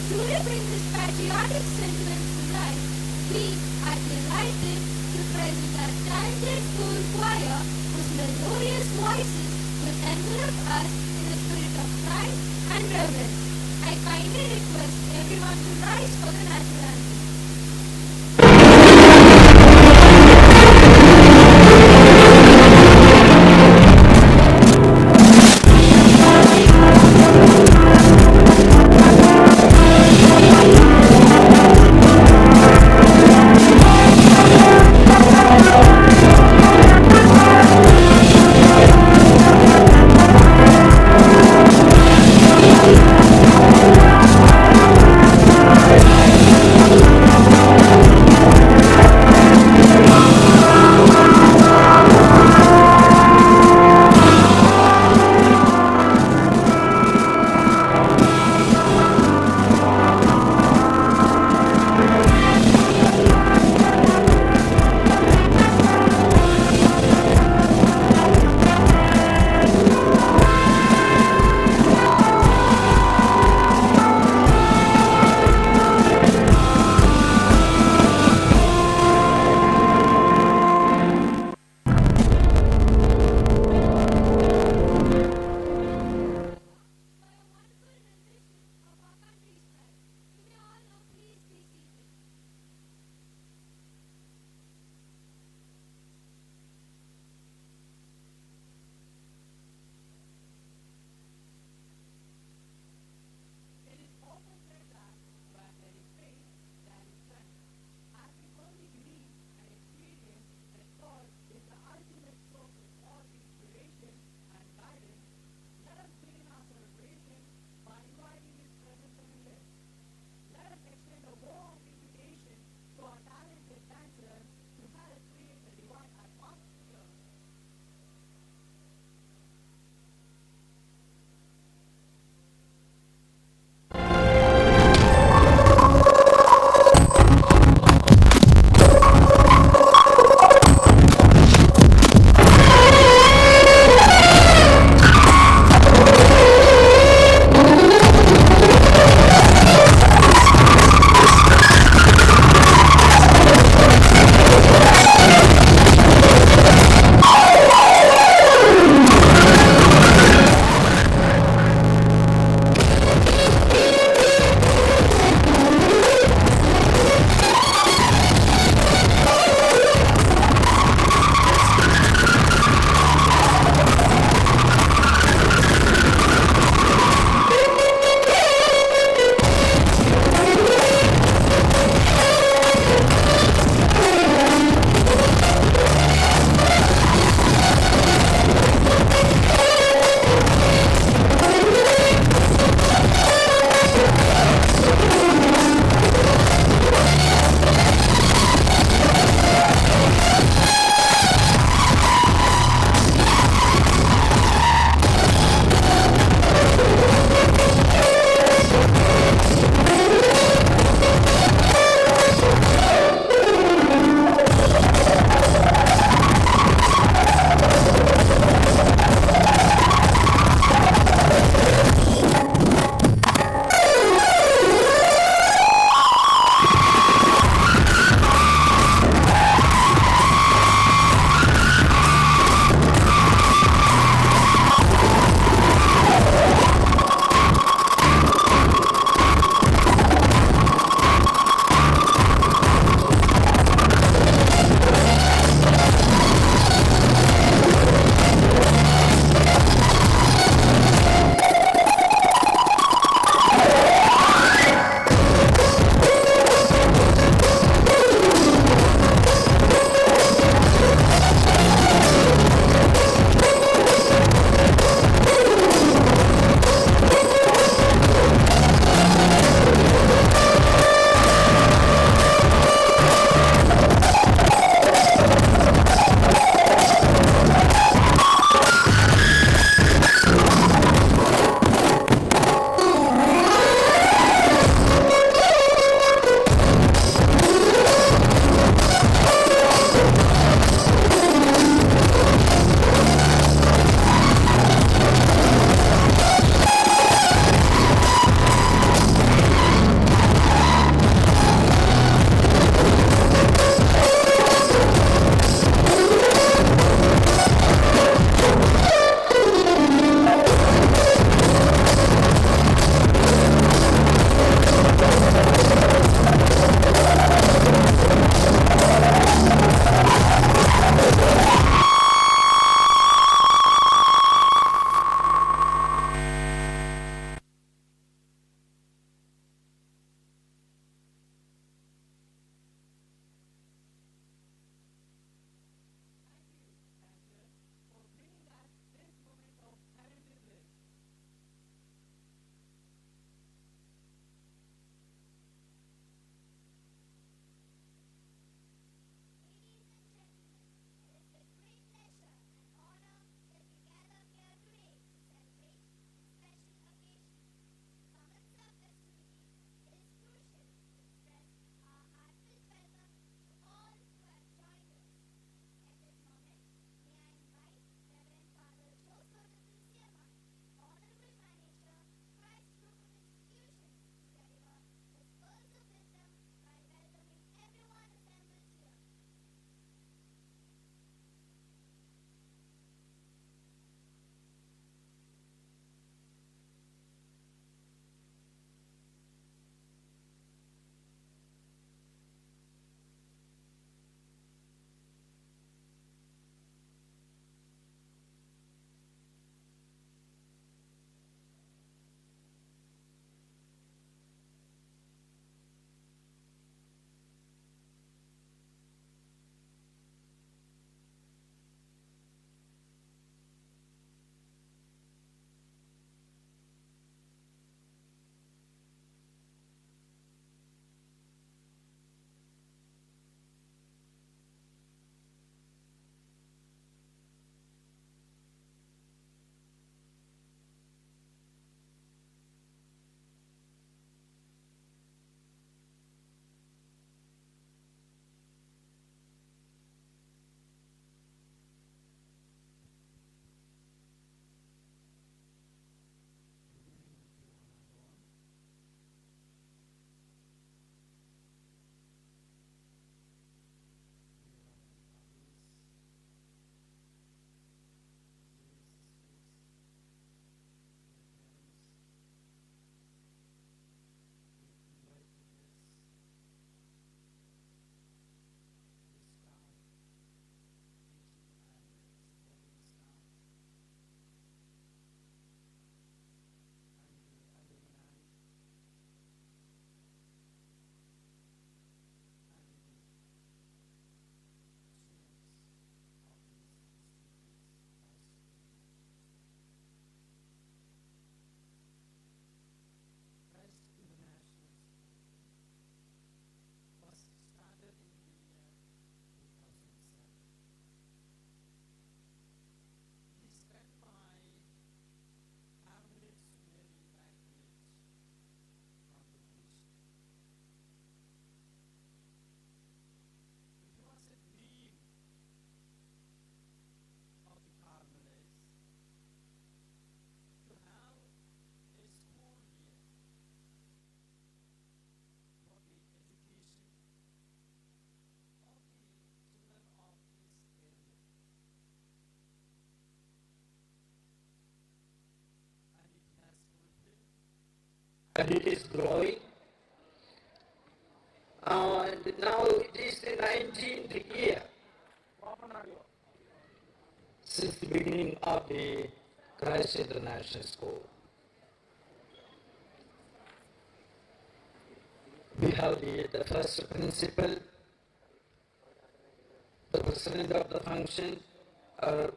truly bring this patriotic sentiments to life, we are delighted to present our talented school choir, whose melodious voices will envelop us in a spirit of pride and reverence. I kindly request everyone to rise for the national anthem. and it is growing. And now it is the 19th year since the beginning of the Christ International School. We have the first principal, the president of the function, our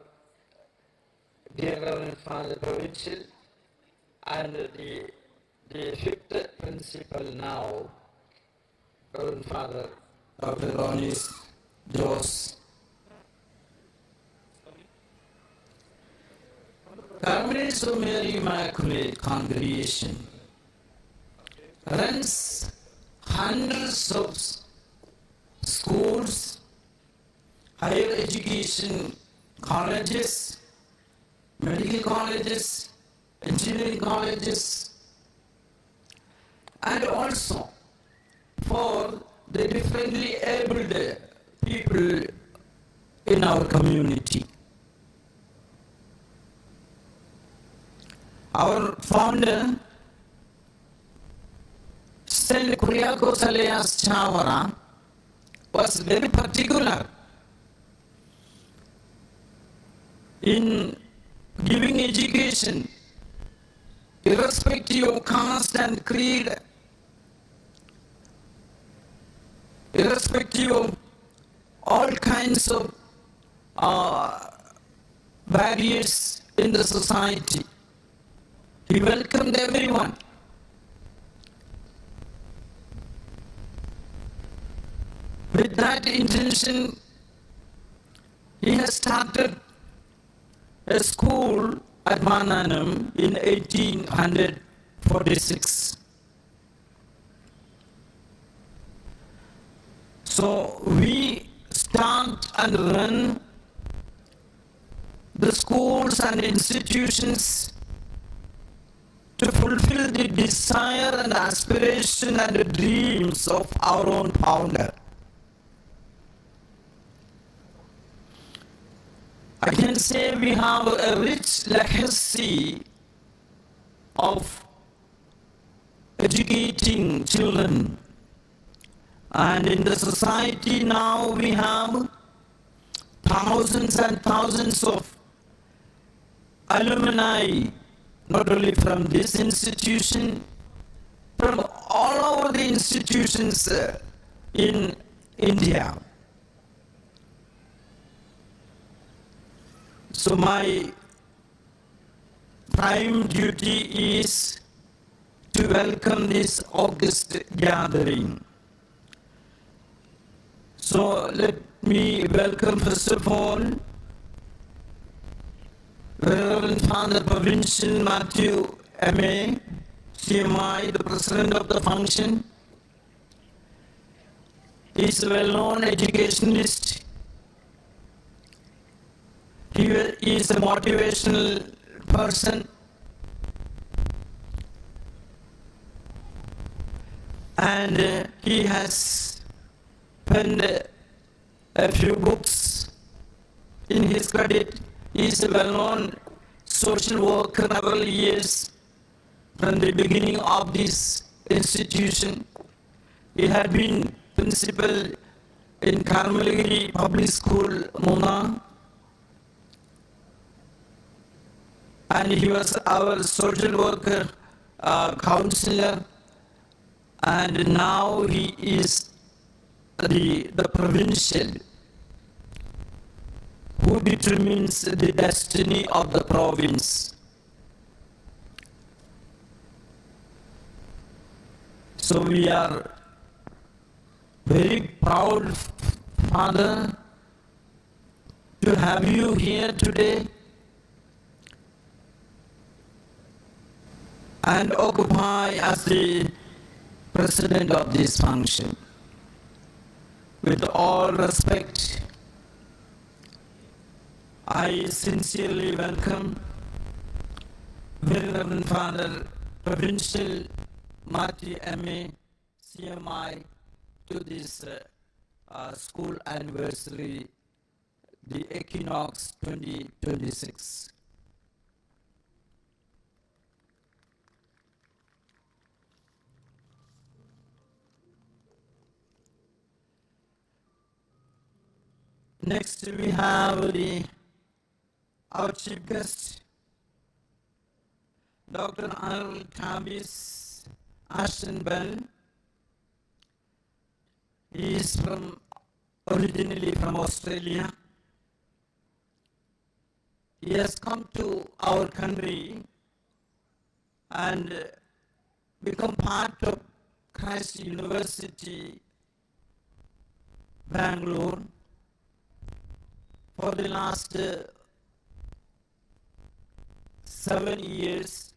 dear Reverend Father Provincial, and the fifth principal now, Reverend Father Dr. Ronis Jos. Carmelites of Mary Immaculate Congregation runs hundreds of schools, higher education colleges, medical colleges, engineering colleges, and also for the differently abled people in our community. Our founder, St. Kuriakos Elias Chavara, was very particular in giving education irrespective of caste and creed, irrespective of all kinds of barriers in the society. He welcomed everyone. With that intention, he has started a school at Mananam in 1846. So we start and run the schools and institutions to fulfill the desire and aspiration and the dreams of our own founder. I can say we have a rich legacy of educating children. And in the society now we have thousands and thousands of alumni, not only from this institution, from all over the institutions in India. So my prime duty is to welcome this august gathering. So let me welcome first of all Reverend Father Provincial Matthew M.A., CMI, the President of the function. He is a well-known educationalist. He is a motivational person. And he has penned a few books in his credit. He is a well-known social worker several years from the beginning of this institution. He had been principal in Karmalagiri Public School, Mona, and he was our social worker counselor, and now he is the provincial who determines the destiny of the province. So we are very proud, Father, to have you here today and occupy as the president of this function. With all respect, I sincerely welcome Very Reverend Father Provincial Matthew M.A., CMI, to this school anniversary, the Equinox 2026. Next, we have our chief guest, Dr. Arnold Tabis Ashton Bell. He is originally from Australia. He has come to our country and become part of Christ University, Bangalore, for the last 7 years,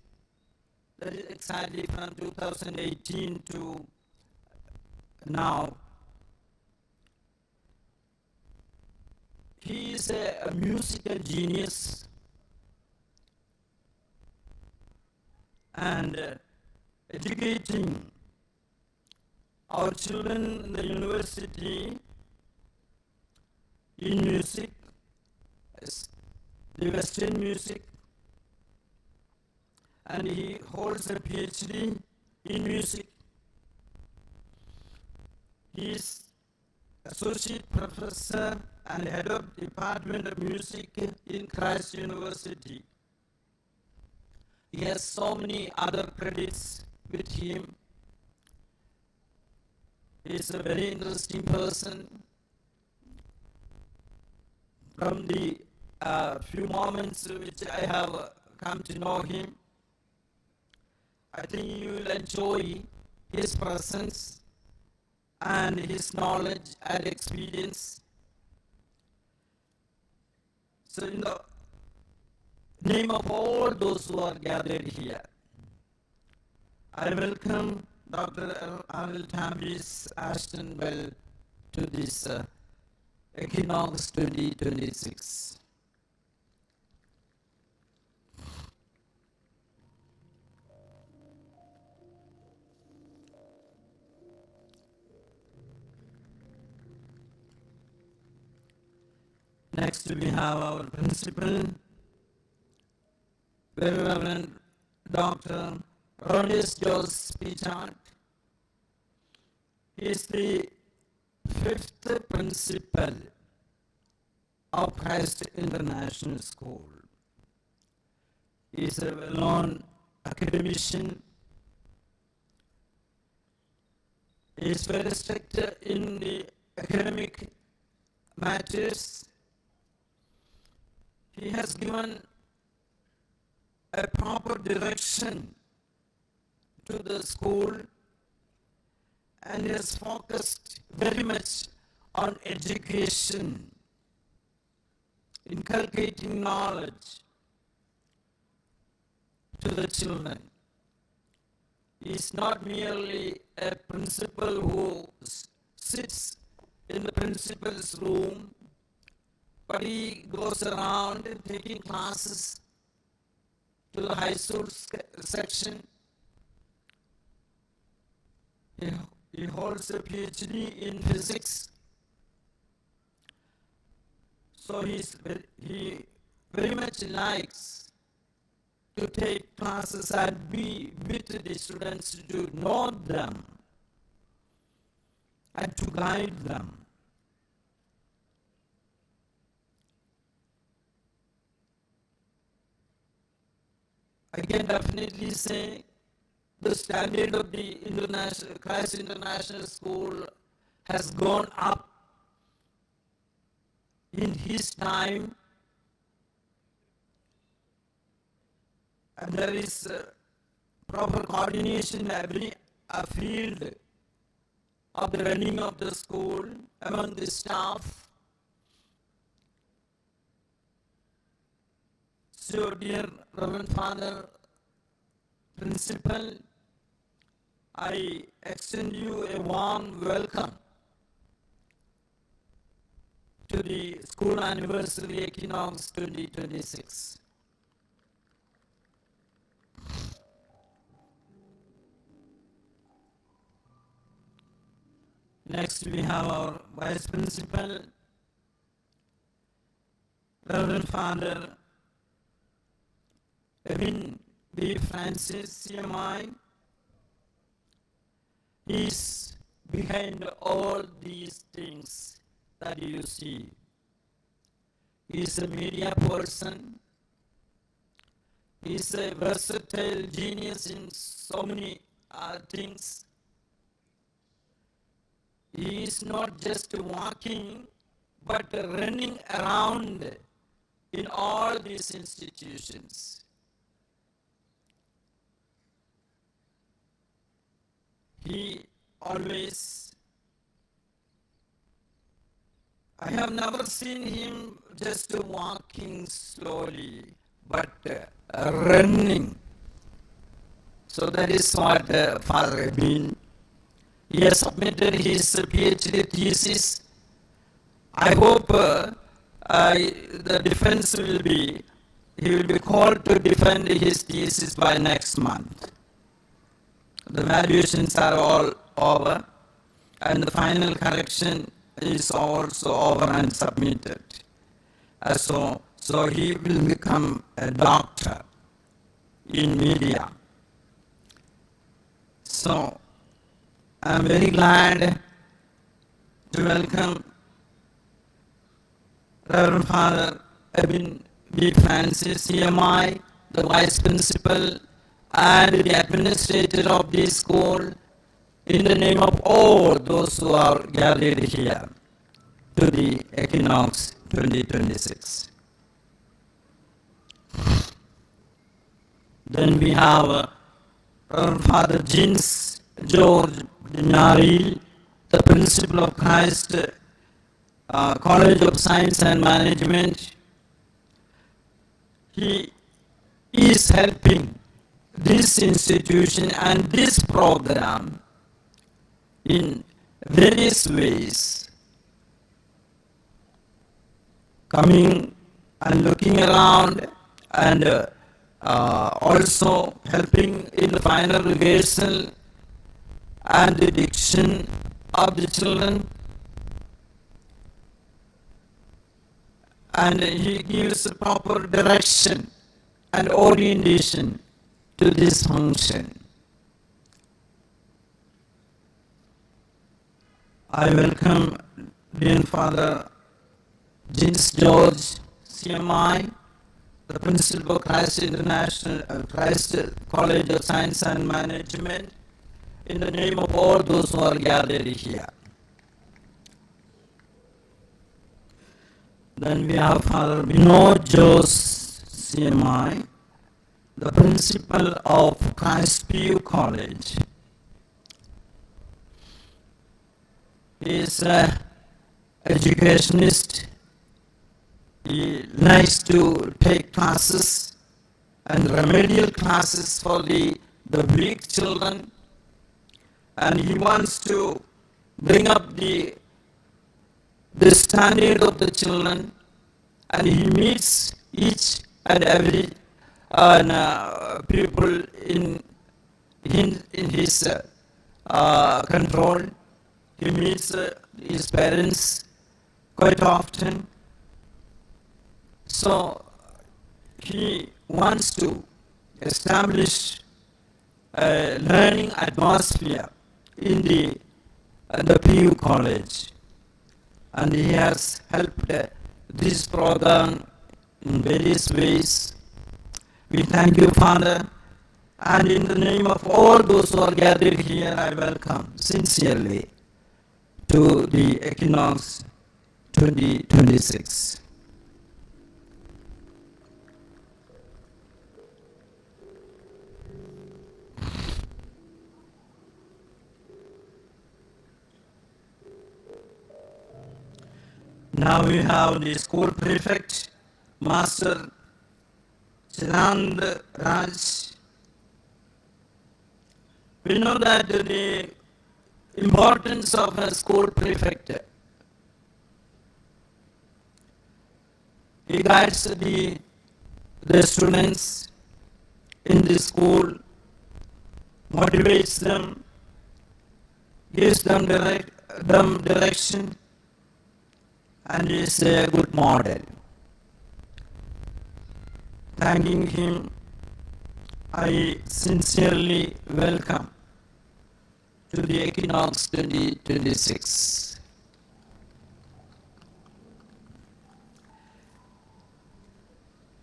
that is exactly from 2018 to now. He is a musical genius and educating our children in the university in music, the Western music, and he holds a PhD in music. He is associate professor and head of Department of Music in Christ University. He has so many other credits with him. He is a very interesting person. From the few moments which I have come to know him, I think you will enjoy his presence and his knowledge and experience. So in the name of all those who are gathered here, I welcome Dr. Arnold Tabis Ashton Bell to this Equinox 2026. Next, we have our principal, Very Reverend Dr. Ronius Jos Pichard. He is the 5th principal of Christ International School. He is a well-known academician. He is very strict in the academic matters. He has given a proper direction to the school and has focused very much on education, inculcating knowledge to the children. He is not merely a principal who sits in the principal's room, but he goes around taking classes to the high school section. He holds a PhD in physics. So he very much likes to take classes and be with the students to know them and to guide them. I can definitely say the standard of the Christ International School has gone up in his time, and there is proper coordination in every field of the running of the school among the staff. So, dear Reverend Father Principal, I extend you a warm welcome to the school anniversary Equinox 2026. Next, we have our Vice Principal, Reverend Father Evan B. Francis, CMI. He is behind all these things that you see. He's a media person. He's a versatile genius in so many things. He is not just walking, but running around in all these institutions. He always, I have never seen him just walking slowly, but running. So that is what Father Rabin, he has submitted his PhD thesis. I hope the defense will be, he will be called to defend his thesis by next month. The valuations are all over, and the final correction is also over and submitted. So he will become a doctor in media. So I'm very glad to welcome Reverend Father Ebin B. Francis, CMI, the Vice Principal, and the Administrator of this school, in the name of all those who are gathered here to the Equinox 2026. Then we have Father Jins George Dignitary, the Principal of Christ College of Science and Management. He is helping this institution and this program in various ways, coming and looking around and also helping in the final rehearsal and the diction of the children. And he gives proper direction and orientation to this function. I welcome Dean Father Jins George, CMI, the Principal of Christ International, Christ College of Science and Management, in the name of all those who are gathered here. Then we have Father Vinod Jose, CMI, the Principal of Christ PU College. He is an educationist. He likes to take classes and remedial classes for the weak children, and he wants to bring up the standard of the children, and he meets each and every pupil in his control. He meets his parents quite often. So he wants to establish a learning atmosphere in the PU college. And he has helped this program in various ways. We thank you, Father, and in the name of all those who are gathered here, I welcome sincerely to the Equinox 2026. Now we have the school prefect, Master Chinand Raj. We know that the importance of a school prefect. He guides the students in the school, motivates them, gives them direction, and is a good model. Thanking him, I sincerely welcome to the Equinox 2026.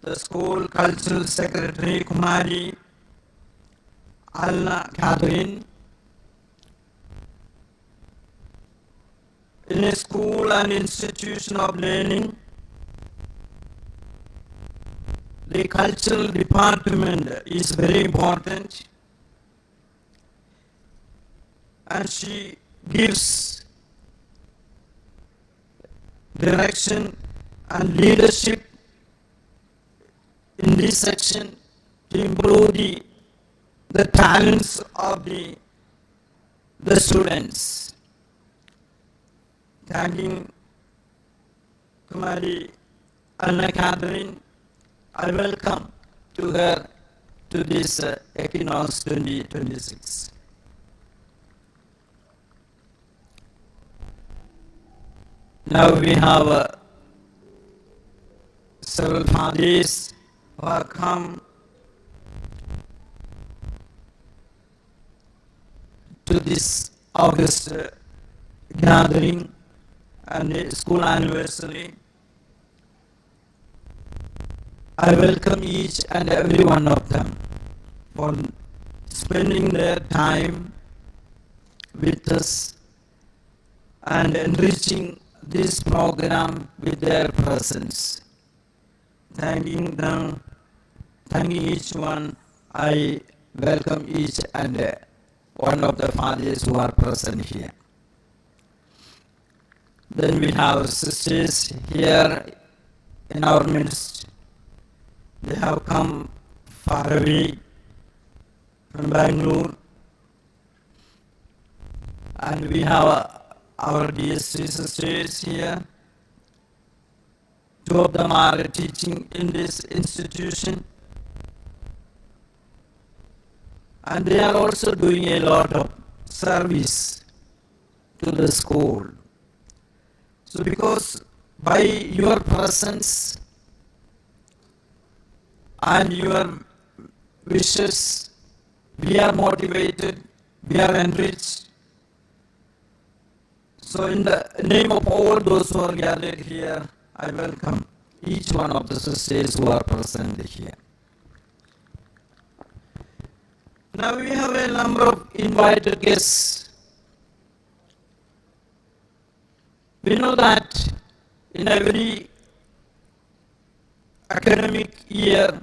the school cultural secretary Kumari Alna Catherine. In a school and institution of learning, the cultural department is very important, and she gives direction and leadership in this section to improve the talents of the students. Thanking Kumari Anna Catherine, I welcome to her to this Equinox 2026. Now we have several parties who have come to this August gathering and the school anniversary. I welcome each and every one of them for spending their time with us and enriching this program with their presence. Thanking them, thanking each one, I welcome each and one of the fathers who are present here. Then we have sisters here in our midst. They have come far away from Bangalore. And we have our DSC sisters here. Two of them are teaching in this institution. And they are also doing a lot of service to the school. So because by your presence and your wishes, we are motivated, we are enriched. So in the name of all those who are gathered here, I welcome each one of the sisters who are present here. Now we have a number of invited guests. We know that in every academic year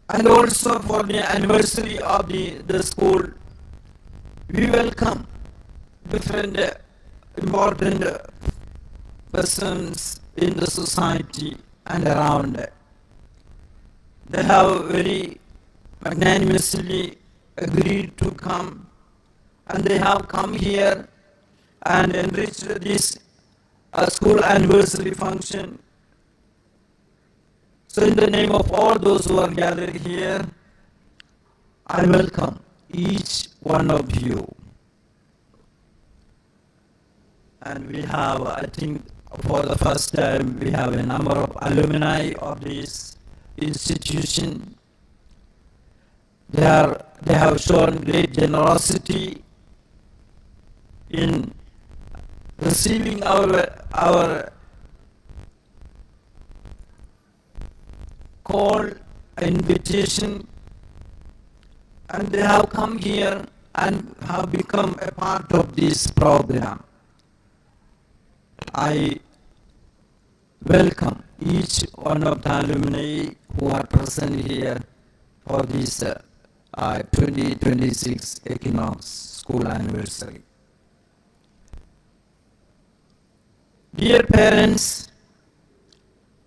and also for the anniversary of the school, we welcome different important persons in the society and around. They have very magnanimously agreed to come, and they have come here and enriched this school anniversary function. So in the name of all those who are gathered here, I welcome each one of you. And we have, I think, for the first time, we have a number of alumni of this institution. They have shown great generosity in receiving our call, invitation, and they have come here and have become a part of this program. I welcome each one of the alumni who are present here for this 2026 Equinox School Anniversary. Dear parents,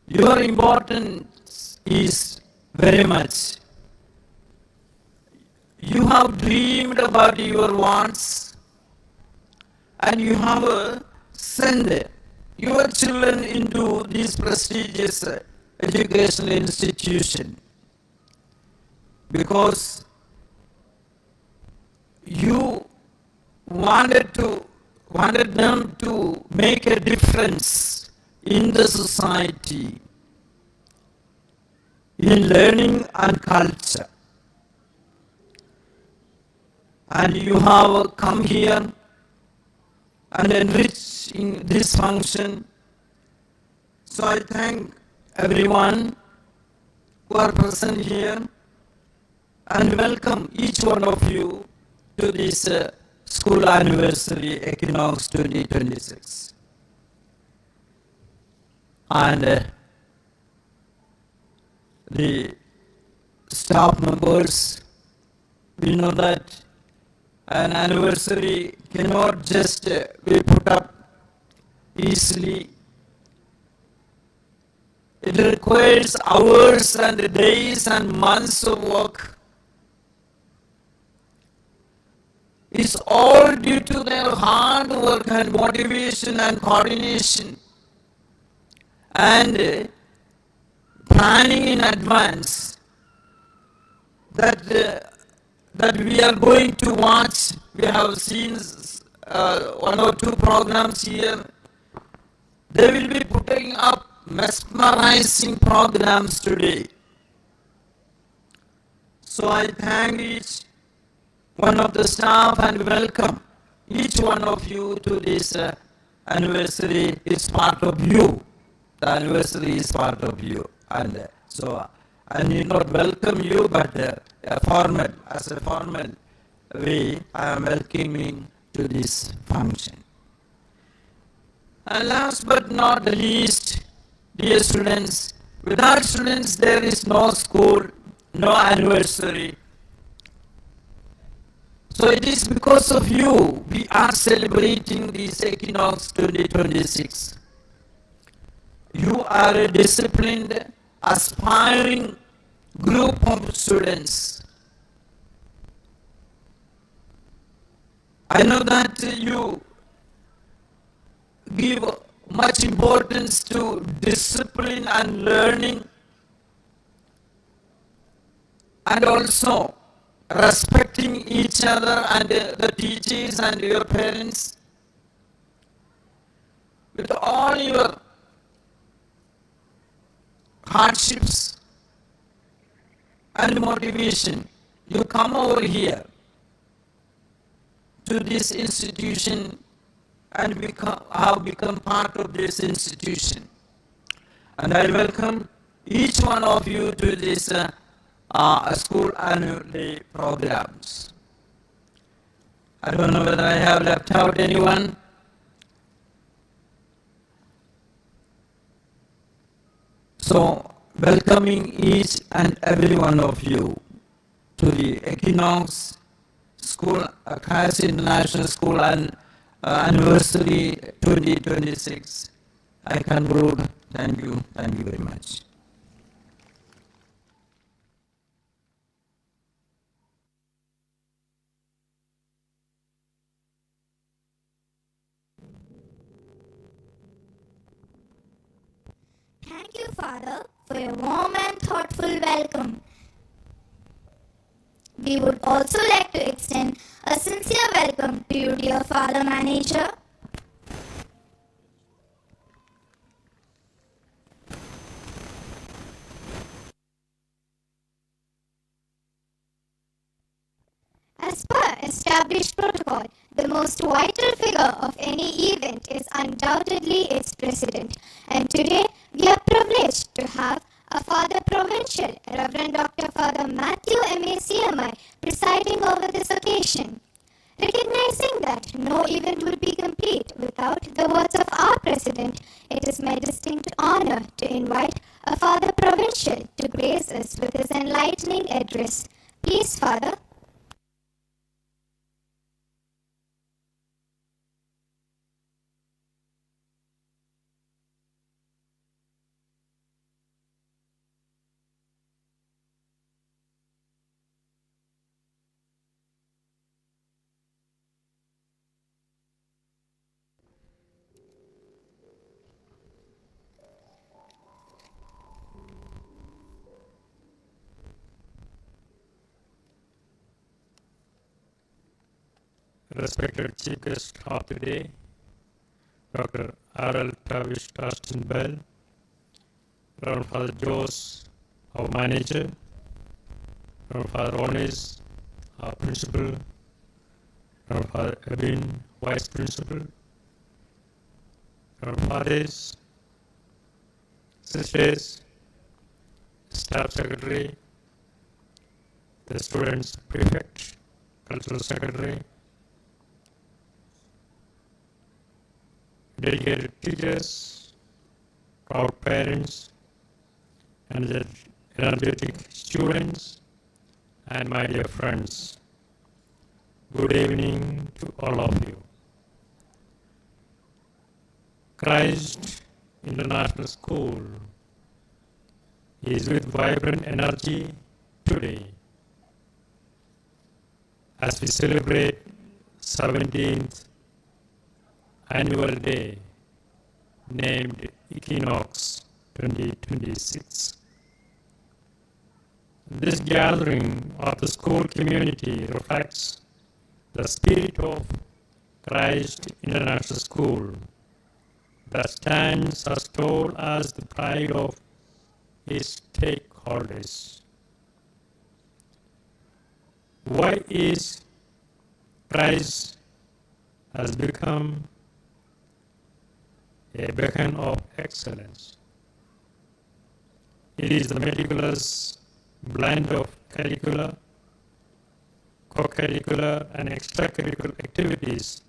your importance is very much. You have dreamed about your wants and you have sent your children into this prestigious educational institution because you wanted them to make a difference in the society, in learning and culture. And you have come here and enriched in this function. So I thank everyone who are present here and welcome each one of you to this school anniversary Equinox 2026. And the staff members, we know that an anniversary cannot just be put up easily. It requires hours and days and months of work. It's all due to their hard work and motivation and coordination and planning in advance that we are going to watch. We have seen one or two programs here. They will be putting up mesmerizing programs today. So I thank each one of the staff and welcome each one of you to this anniversary. It's part of you. The anniversary is part of you. And so I need not welcome you, but as a formal way, I am welcoming to this function. And last but not the least, dear students, without students there is no school, no anniversary. So it is because of you we are celebrating this Equinox 2026. You are a disciplined, aspiring group of students. I know that you give much importance to discipline and learning, and also respecting each other and the teachers and your parents. With all your hardships and motivation, you come over here to this institution and have become part of this institution. And I welcome each one of you to this school annual day programs. I don't know whether I have left out anyone. So, welcoming each and every one of you to the Equinox School, Kairos International School and Anniversary 2026. I conclude. Thank you very much. Thank you, Father, for your warm and thoughtful welcome. We would also like to extend a sincere welcome to you, dear Father Manager. As per established protocol, the most vital figure of any event is undoubtedly its president. And today, we are privileged to have a Father Provincial, Reverend Dr. Father Matthew M.A. CMI, presiding over this occasion. Recognizing that no event would be complete without the words of our President, it is my distinct honor to invite a Father Provincial to grace us with his enlightening address. Please, Father. Respected Chief Guest of the day, Dr. R.L. Travis Austin Bell, Reverend Father Jose, our manager, Reverend Father Onis, our principal, Reverend Father Ebin, vice principal, Reverend Fathers, sisters, staff secretary, the students prefect, cultural secretary, dedicated teachers, proud parents, and the energetic students, and my dear friends. Good evening to all of you. Christ International School is with vibrant energy today as we celebrate 17th annual day named Equinox 2026. This gathering of the school community reflects the spirit of Christ International School that stands as tall as the pride of its stakeholders. Why is Christ has become a beacon of excellence? It is the meticulous blend of curricular, co-curricular, and extracurricular activities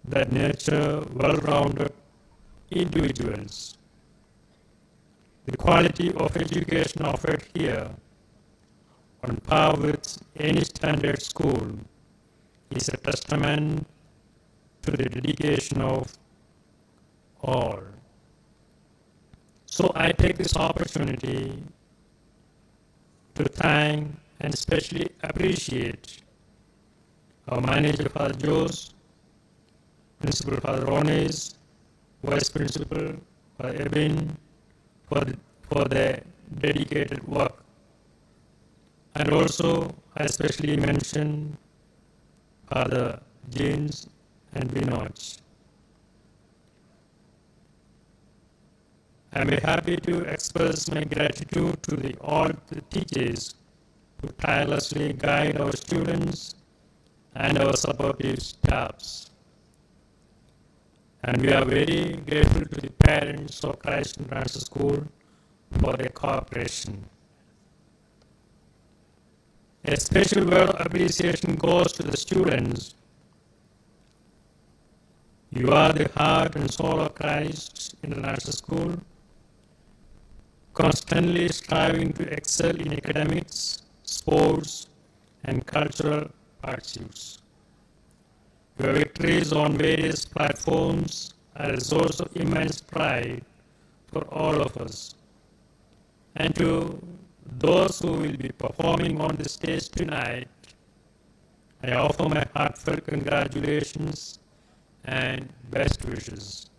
that nurture well-rounded individuals. The quality of education offered here, on par with any standard school, is a testament to the dedication of all. So I take this opportunity to thank and especially appreciate our manager, Father Jose, Principal Father Rones, Vice Principal Father Ebin, for their dedicated work. And also, I especially mention Father James and Vinod. I am happy to express my gratitude to all the teachers who tirelessly guide our students and our supportive staffs. And we are very grateful to the parents of Christ International School for their cooperation. A special word of appreciation goes to the students. You are the heart and soul of Christ International School, constantly striving to excel in academics, sports, and cultural pursuits. Your victories on various platforms are a source of immense pride for all of us. And to those who will be performing on the stage tonight, I offer my heartfelt congratulations and best wishes.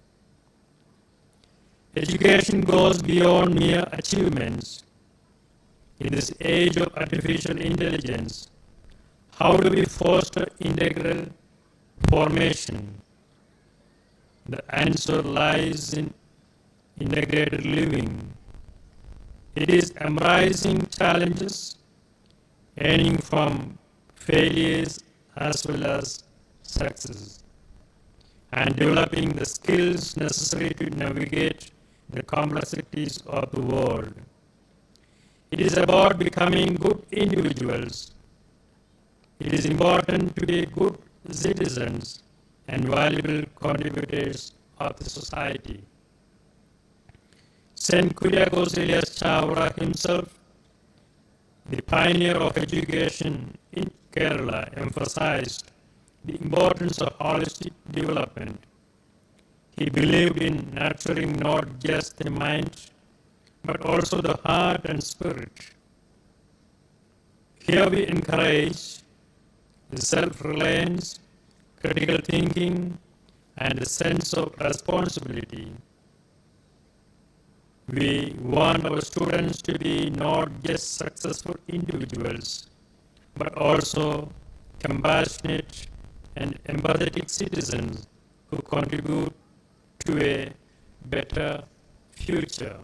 Education goes beyond mere achievements. In this age of artificial intelligence, how do we foster integral formation? The answer lies in integrated living. It is embracing challenges, learning from failures as well as success, and developing the skills necessary to navigate the complexities of the world. It is about becoming good individuals. It is important to be good citizens and valuable contributors of the society. Saint Kuryakos Elias Chavra himself, the pioneer of education in Kerala, emphasized the importance of holistic development. He believed in nurturing not just the mind, but also the heart and spirit. Here we encourage the self-reliance, critical thinking, and a sense of responsibility. We want our students to be not just successful individuals, but also compassionate and empathetic citizens who contribute to a better future.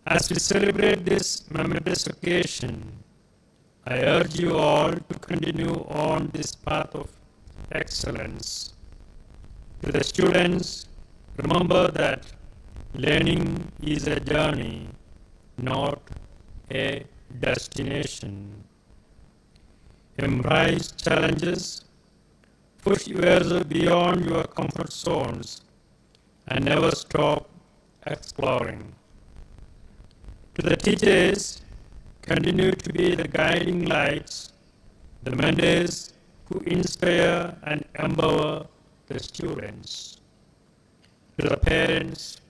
As we celebrate this momentous occasion, I urge you all to continue on this path of excellence. To the students, remember that Learning is a journey, not a destination. Embrace challenges, push yourself beyond your comfort zones, and never stop exploring. To the teachers, continue to be the guiding lights, the mentors who inspire and empower the students. To the parents,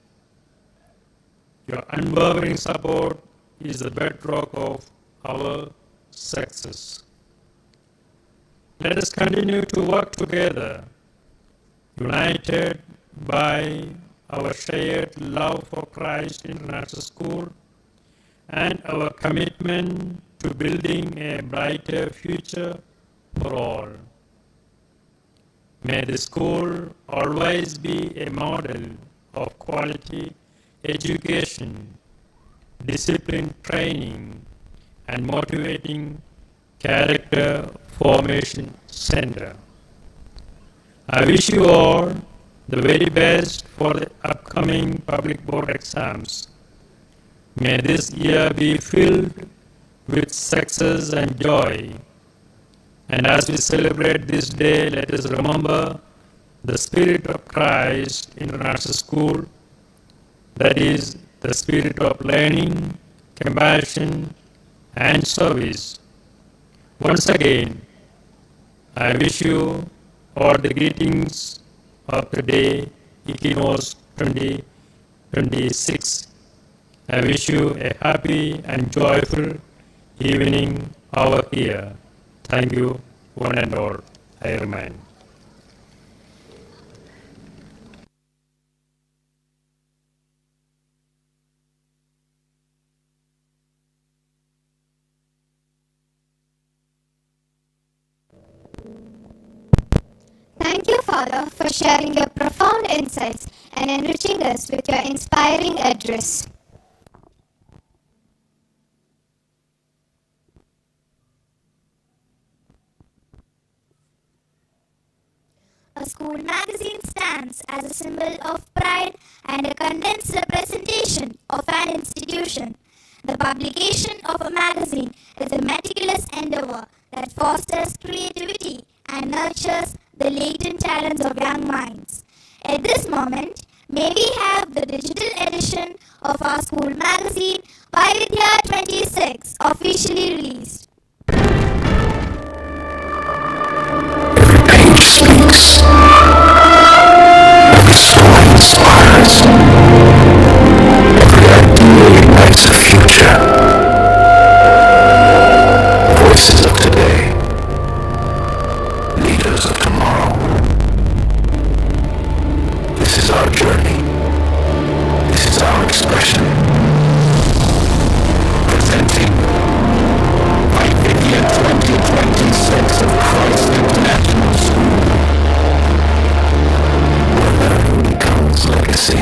your unwavering support is the bedrock of our success. Let us continue to work together, united by our shared love for Christ International School and our commitment to building a brighter future for all. May the school always be a model of quality education, discipline training, and motivating character formation center. I wish you all the very best for the upcoming public board exams. May this year be filled with success and joy. And as we celebrate this day, let us remember the spirit of Christ International School, that is, the spirit of learning, compassion, and service. Once again, I wish you all the greetings of the day, Equinox 2026. I wish you a happy and joyful evening over here. Thank you, one and all. I remain. Thank you, Father, for sharing your profound insights and enriching us with your inspiring address. A school magazine stands as a symbol of pride and a condensed representation of an institution. The publication of a magazine is a meticulous endeavor that fosters creativity and nurtures the latent talents of young minds. At this moment, may we have the digital edition of our school magazine, Vaidya 26, officially released. Page speaks. Every story inspires. Every idea ignites a future. Voices of today. Leaders of tomorrow. This is our journey. This is our expression. Presenting Idea 2026 of Christ International School. Where learning becomes legacy.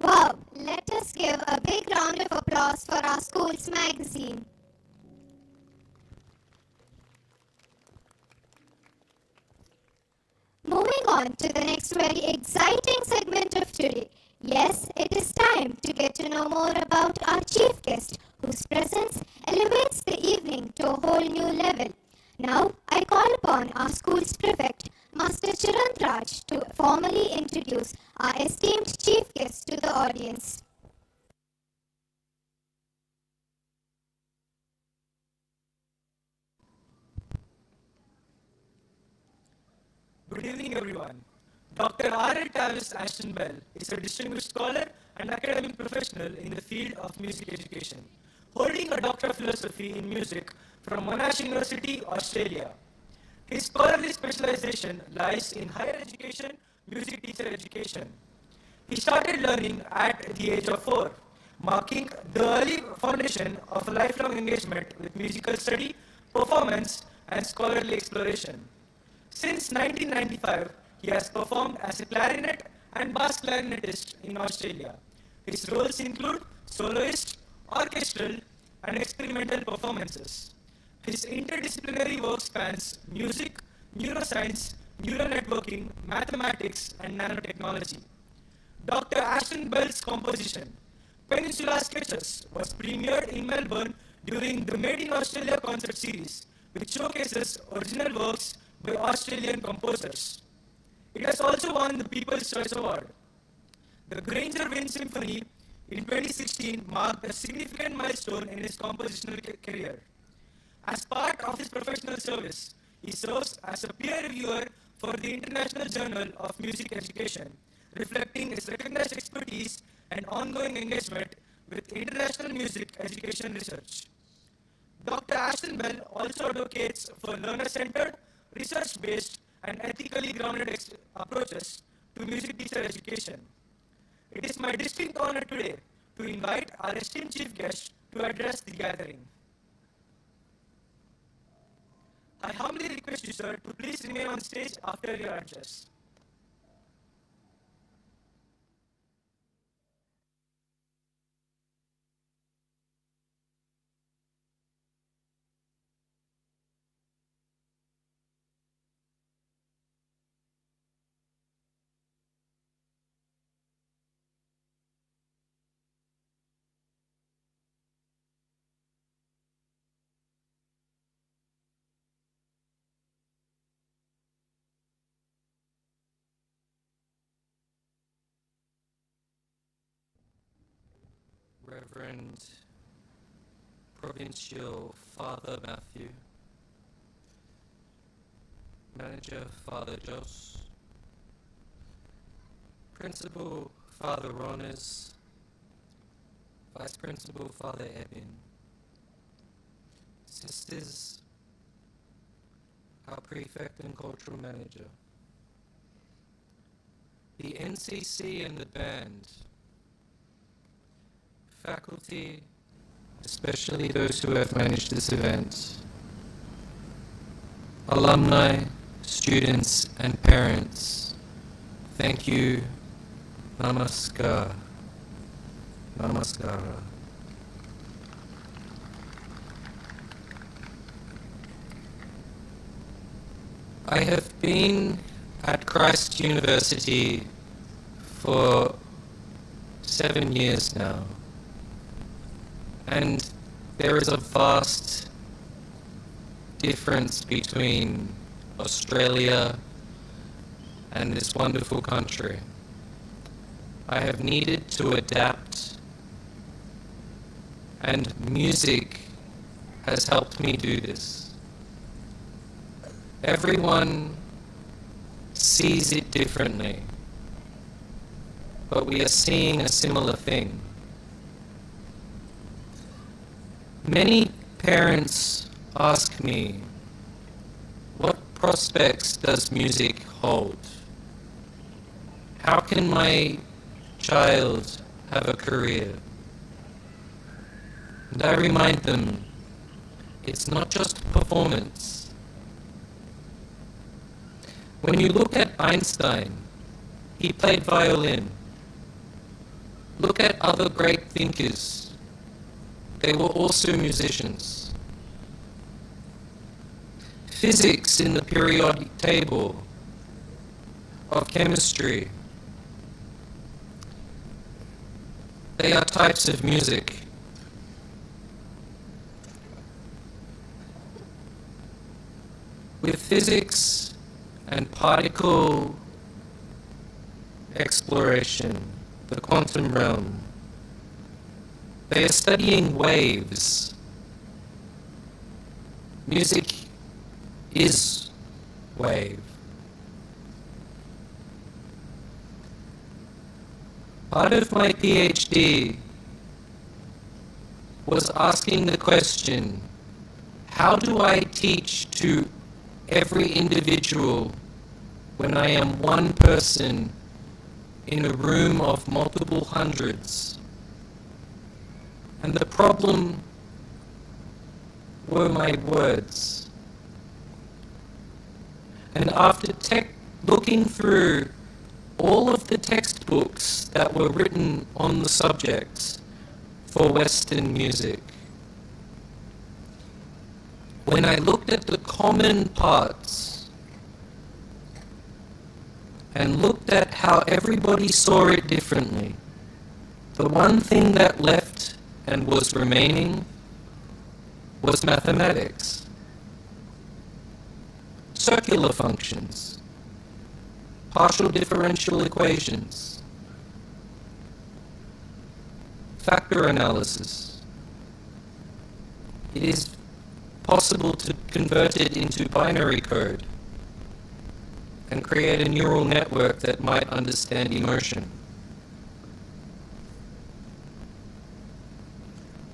Wow, let us give a big round of applause for our school's magazine. Moving on to the next very exciting segment of today. Yes, it is time to get to know more about our chief guest, whose presence elevates the evening to a whole new level. Now, I call upon our school's prefect, Master Chirant Raj, to formally introduce our esteemed chief guest to the audience. Good evening, everyone. Dr. R.L. Tavis Ashton Bell is a distinguished scholar and academic professional in the field of music education, holding a Doctor of Philosophy in Music from Monash University, Australia. His scholarly specialization lies in higher education, music teacher education. He started learning at the age of 4, marking the early foundation of a lifelong engagement with musical study, performance, and scholarly exploration. Since 1995, he has performed as a clarinet and bass clarinetist in Australia. His roles include soloist, orchestral, and experimental performances. His interdisciplinary work spans music, neuroscience, neural networking, mathematics, and nanotechnology. Dr. Ashton Bell's composition, Peninsula Sketches, was premiered in Melbourne during the Made in Australia concert series, which showcases original works by Australian composers. It has also won the People's Choice Award. The Granger Wind Symphony in 2016 marked a significant milestone in his compositional career. As part of his professional service, he serves as a peer reviewer for the International Journal of Music Education, reflecting his recognized expertise and ongoing engagement with international music education research. Dr. Ashton Bell also advocates for learner-centered, research-based, and ethically grounded approaches to music teacher education. It is my distinct honor today to invite our esteemed chief guest to address the gathering. I humbly request you, sir, to please remain on stage after your address. Reverend Provincial Father Matthew, Manager Father Jos, Principal Father Ronas, Vice Principal Father Ebin, Sisters, our Prefect and Cultural Manager, the NCC and the band, faculty, especially those who have managed this event, alumni, students, and parents, thank you, namaskar, namaskara. I have been at Christ University for 7 years now. And there is a vast difference between Australia and this wonderful country. I have needed to adapt, and music has helped me do this. Everyone sees it differently, but we are seeing a similar thing. Many parents ask me, what prospects does music hold? How can my child have a career? And I remind them, it's not just performance. When you look at Einstein, he played violin. Look at other great thinkers. They were also musicians. Physics in the periodic table of chemistry. They are types of music. With physics and particle exploration, the quantum realm, they are studying waves. Music is wave. Part of my PhD was asking the question, how do I teach to every individual when I am one person in a room of multiple hundreds. And the problem were my words. And after looking through all of the textbooks that were written on the subject for Western music, when I looked at the common parts and looked at how everybody saw it differently, the one thing that left and was remaining was mathematics. Circular functions, partial differential equations, factor analysis. It is possible to convert it into binary code and create a neural network that might understand emotion.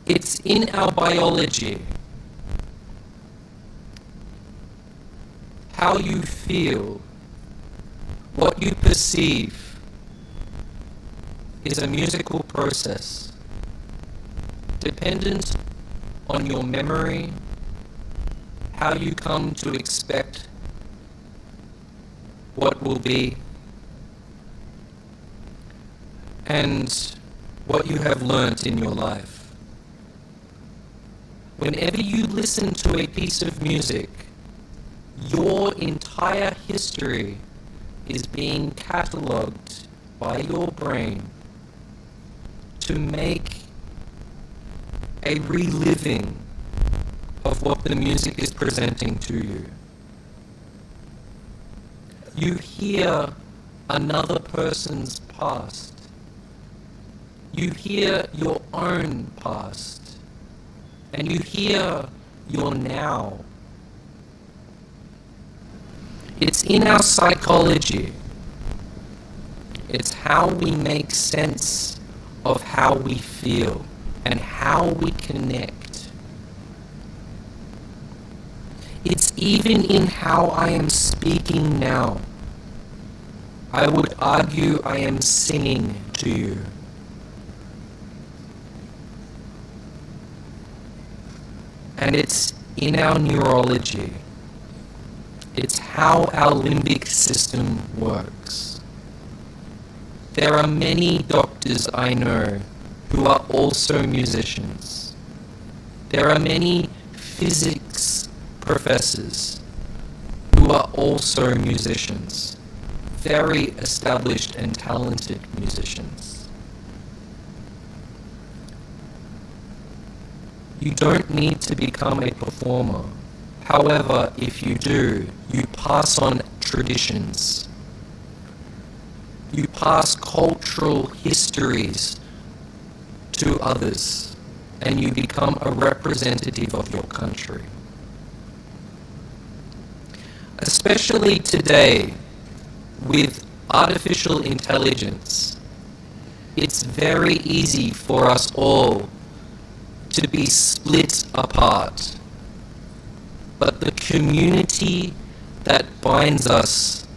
It's in our biology. How you feel, what you perceive, is a musical process dependent on your memory, how you come to expect what will be, and what you have learnt in your life. Whenever you listen to a piece of music, your entire history is being catalogued by your brain to make a reliving of what the music is presenting to you. You hear another person's past. You hear your own past. And you hear your now. It's in our psychology. It's how we make sense of how we feel and how we connect. It's even in how I am speaking now. I would argue I am singing to you. And it's in our neurology. It's how our limbic system works. There are many doctors I know who are also musicians. There are many physics professors who are also musicians, very established and talented musicians. You don't need to become a performer. However, if you do, you pass on traditions. You pass cultural histories to others, and you become a representative of your country. Especially today, with artificial intelligence, it's very easy for us all to be split apart. But the community that binds us,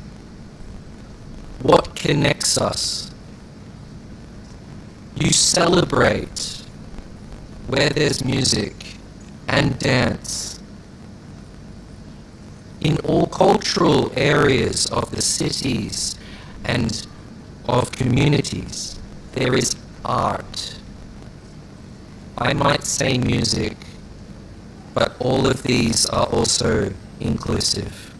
what connects us, you celebrate where there's music and dance. In all cultural areas of the cities and of communities, there is art. I might say music, but all of these are also inclusive.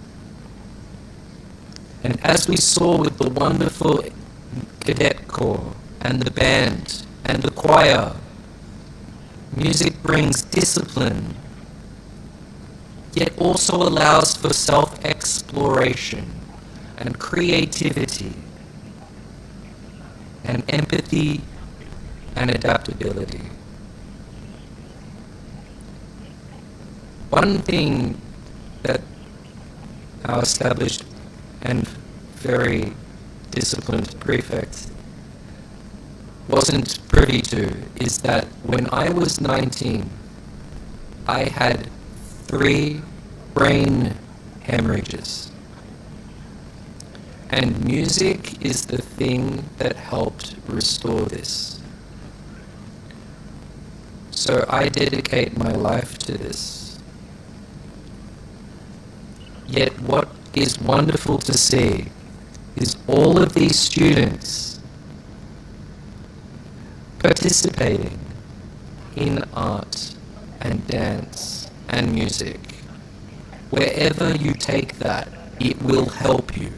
And as we saw with the wonderful cadet corps and the band and the choir, music brings discipline, yet also allows for self-exploration and creativity and empathy and adaptability. One thing that our established and very disciplined prefect wasn't privy to is that when I was 19, I had 3 brain hemorrhages. And music is the thing that helped restore this. So I dedicate my life to this. Yet what is wonderful to see is all of these students participating in art and dance and music. Wherever you take that, it will help you.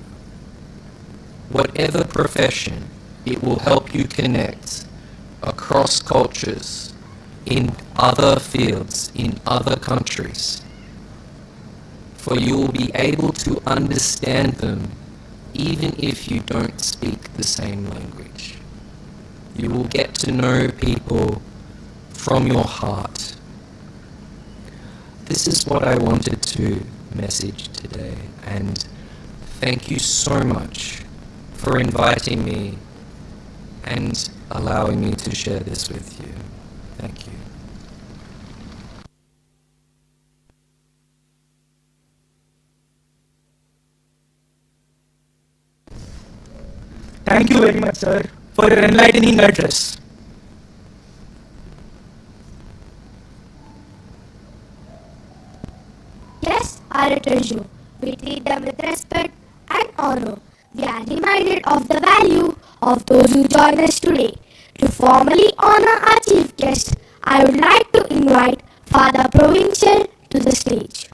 Whatever profession, it will help you connect across cultures, in other fields, in other countries. For you will be able to understand them even if you don't speak the same language. You will get to know people from your heart. This is what I wanted to message today, and thank you so much for inviting me and allowing me to share this with you. Thank you. Thank you very much, sir, for your enlightening address. Guests are a treasure. We treat them with respect and honor. We are reminded of the value of those who join us today. To formally honor our chief guest, I would like to invite Father Provincial to the stage.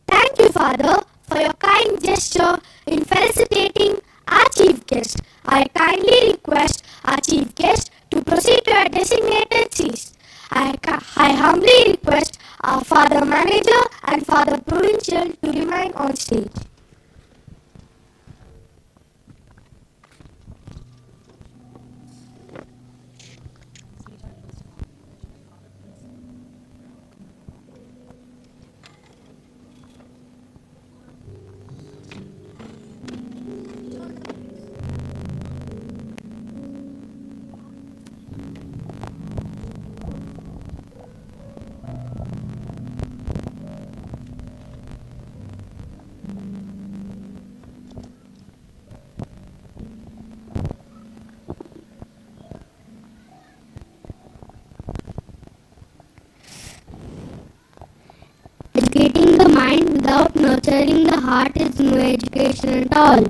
Thank you, Father, for your kind gesture in felicitating our chief guest. I kindly request our chief guest to proceed to a designated seat. I humbly request our Father Manager and Father Provincial to remain on stage. Educating the mind without nurturing the heart is no education at all.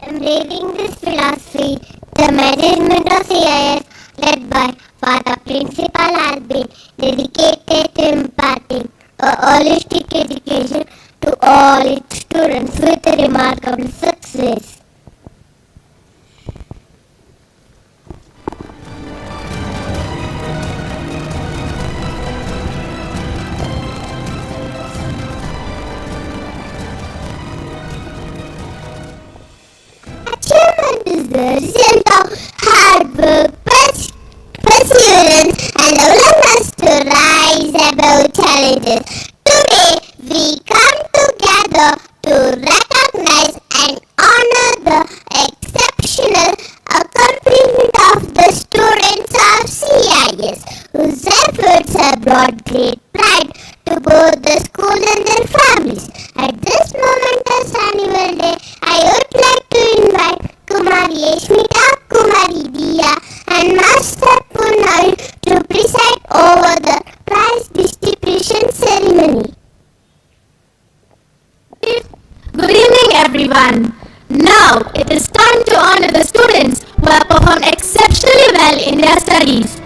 Embracing this philosophy, the management of CIS, led by Father Principal, has been dedicated to imparting a holistic education to all its students with remarkable success. Achievement is the result of hard work, perseverance, and a willingness to rise above challenges. Today, we come together to recognize and honor the exceptional accomplishment of the students of CIS, whose efforts have brought great pride to both the school and their families. At this momentous annual day, I would like to invite Kumari Eshmita, Kumari Dia, and Master Punal to preside over the prize distribution ceremony. Good evening, everyone. Now it is time to honor the students who have performed exceptionally well in their studies.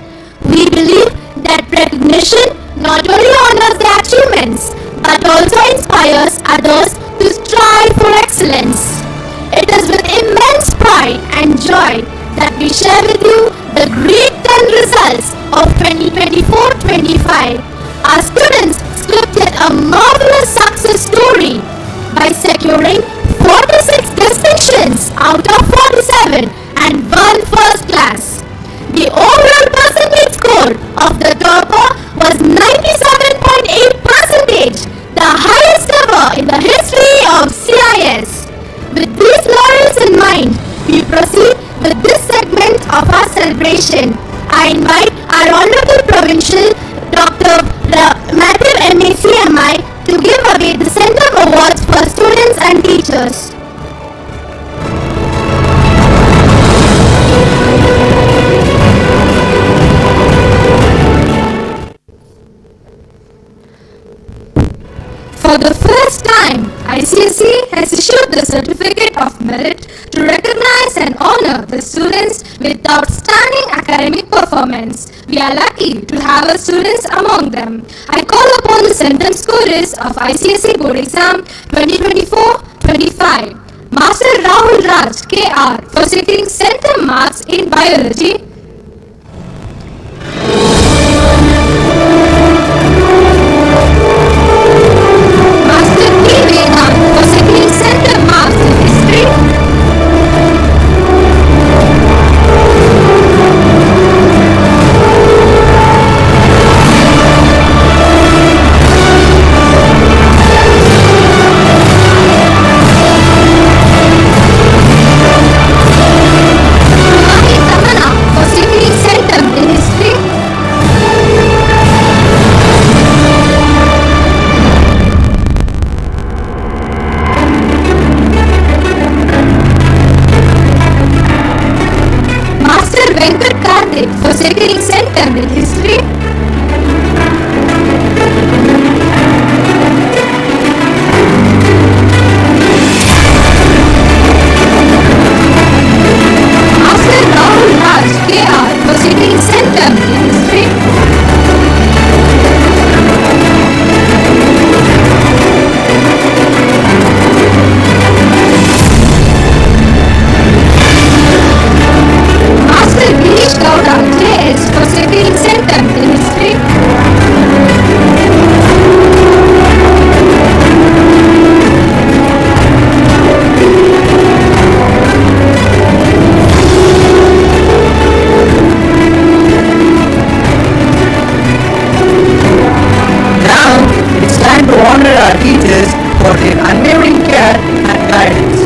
We believe that recognition not only honors their achievements but also inspires others to strive for excellence. It is with immense pride and joy that we share with you the great 10 results of 2024-25. Our students scripted a marvelous success story by securing 46 distinctions out of 47 and 1 first class. The overall percentage score of the topper was 97.8%, the highest ever in the history of CIS. With these laurels in mind, we proceed with this segment of our celebration. I invite our Honorable Provincial Dr. Matthew MACMI to give away the Centum Awards for students and teachers. For the first time, ICSE has issued the Certificate of Merit to recognize and honor the students with outstanding academic performance. We are lucky to have our students among them. I call upon the Centum scorers of ICSE Board Exam 2024-25. Master Rahul Raj KR for securing Centum marks in Biology. Master P. Vedant for securing Centum marks in History. Mami Tamana for securing Centum in History. Master Venkat Karthik for securing Centum in History. Master Rahul Raj KR for securing Centum in History. Master Girish Gowda JS for securing Centum in History. Now, it's time to honor our teachers for their unwavering care and guidance.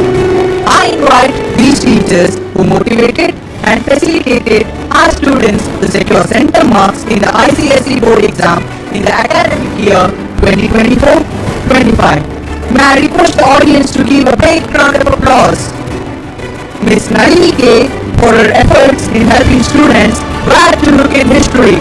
I invite these teachers who motivated and facilitated our students to secure center marks in the ICSE board exam in the academic year 2024-25. May I request the audience to give a big round of applause. Miss Nalini K for her efforts in helping students where to look in history.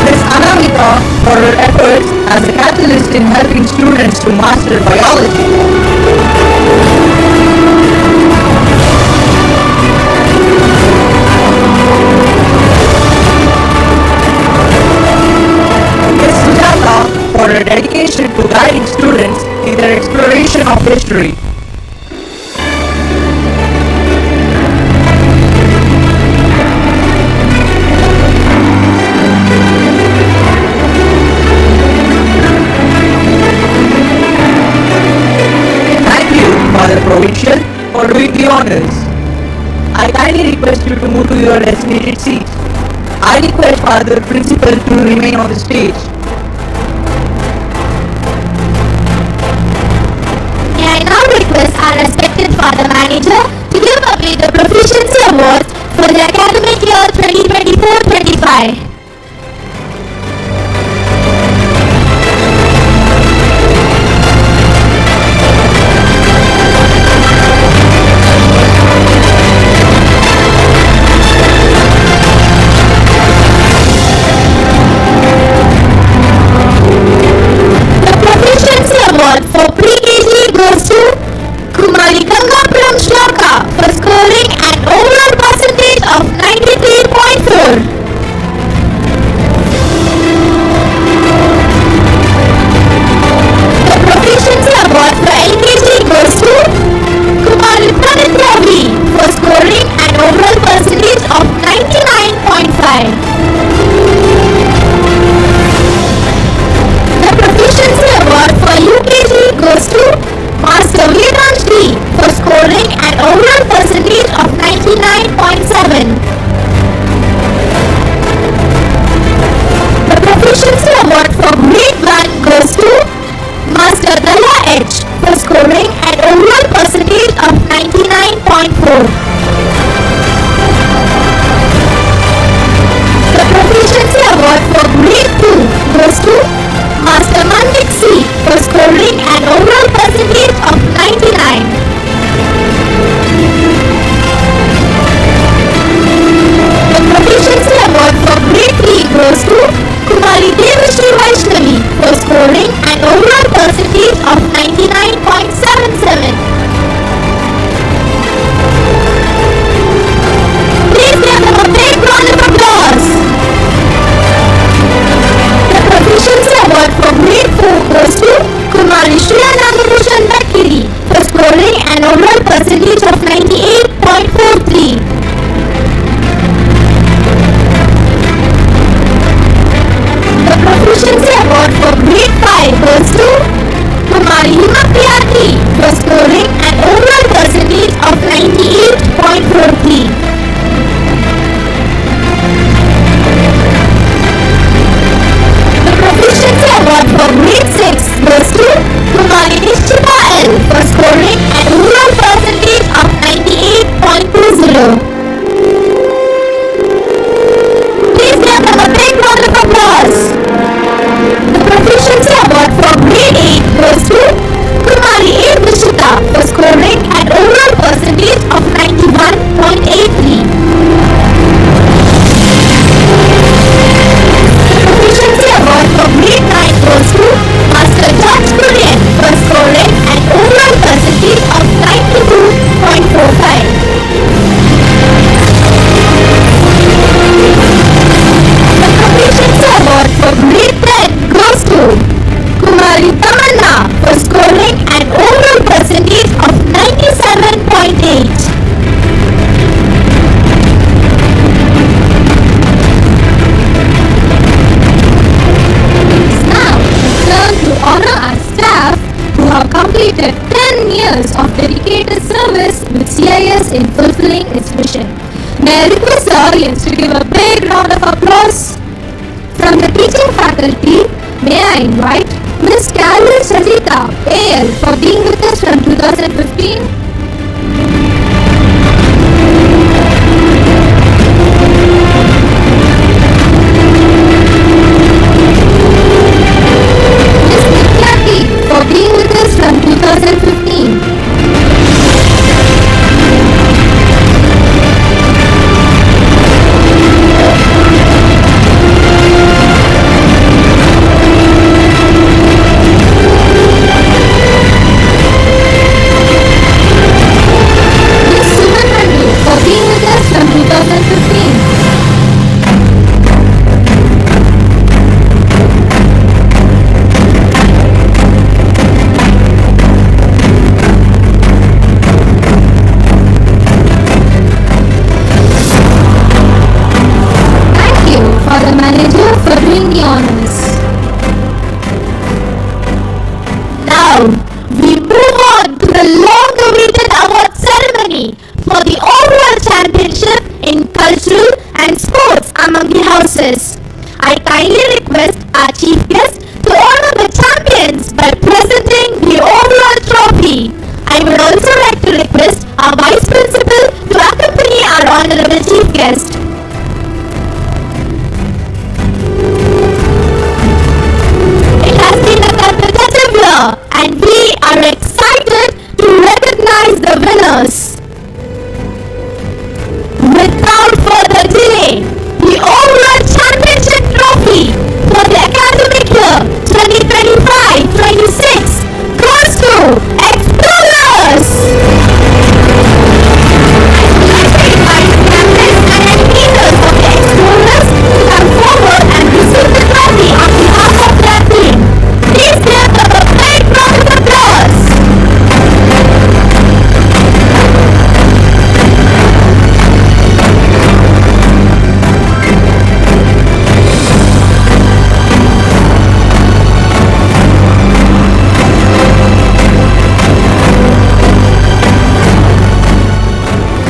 Miss Anamita for her efforts as a catalyst in helping students to master biology. Miss Sujata for her dedication to guiding students in their exploration of history. Thank you, Father Provincial, for doing the honors. I kindly request you to move to your designated seat. I request Father Principal to remain on the stage. May I now request our respected Father Manager to give away the Proficiency Awards for the academic year 2024-25. The in fulfilling its mission. May I request the audience to give a big round of applause? From the teaching faculty, may I invite Ms. Carol Sajita AL for being with us from 2015. For being with us from 2015. Ms. Suman Handu for being with us from 2015. For the manager for doing the honors. Now, we move on to the long-awaited award ceremony for the overall championship in cultural and sports among the houses. I kindly request our chief guest to honor the champions by presenting the overall trophy. I would also like to request our vice principal to accompany our honorable chief guest. And we are excited to recognize the winners. Without further delay, the overall championship trophy for the academic year 2025-26 goes to Explorers. I would like to invite the captains and animators of the Explorers to come forward and receive the trophy on behalf of their team. Please give them a big round of applause.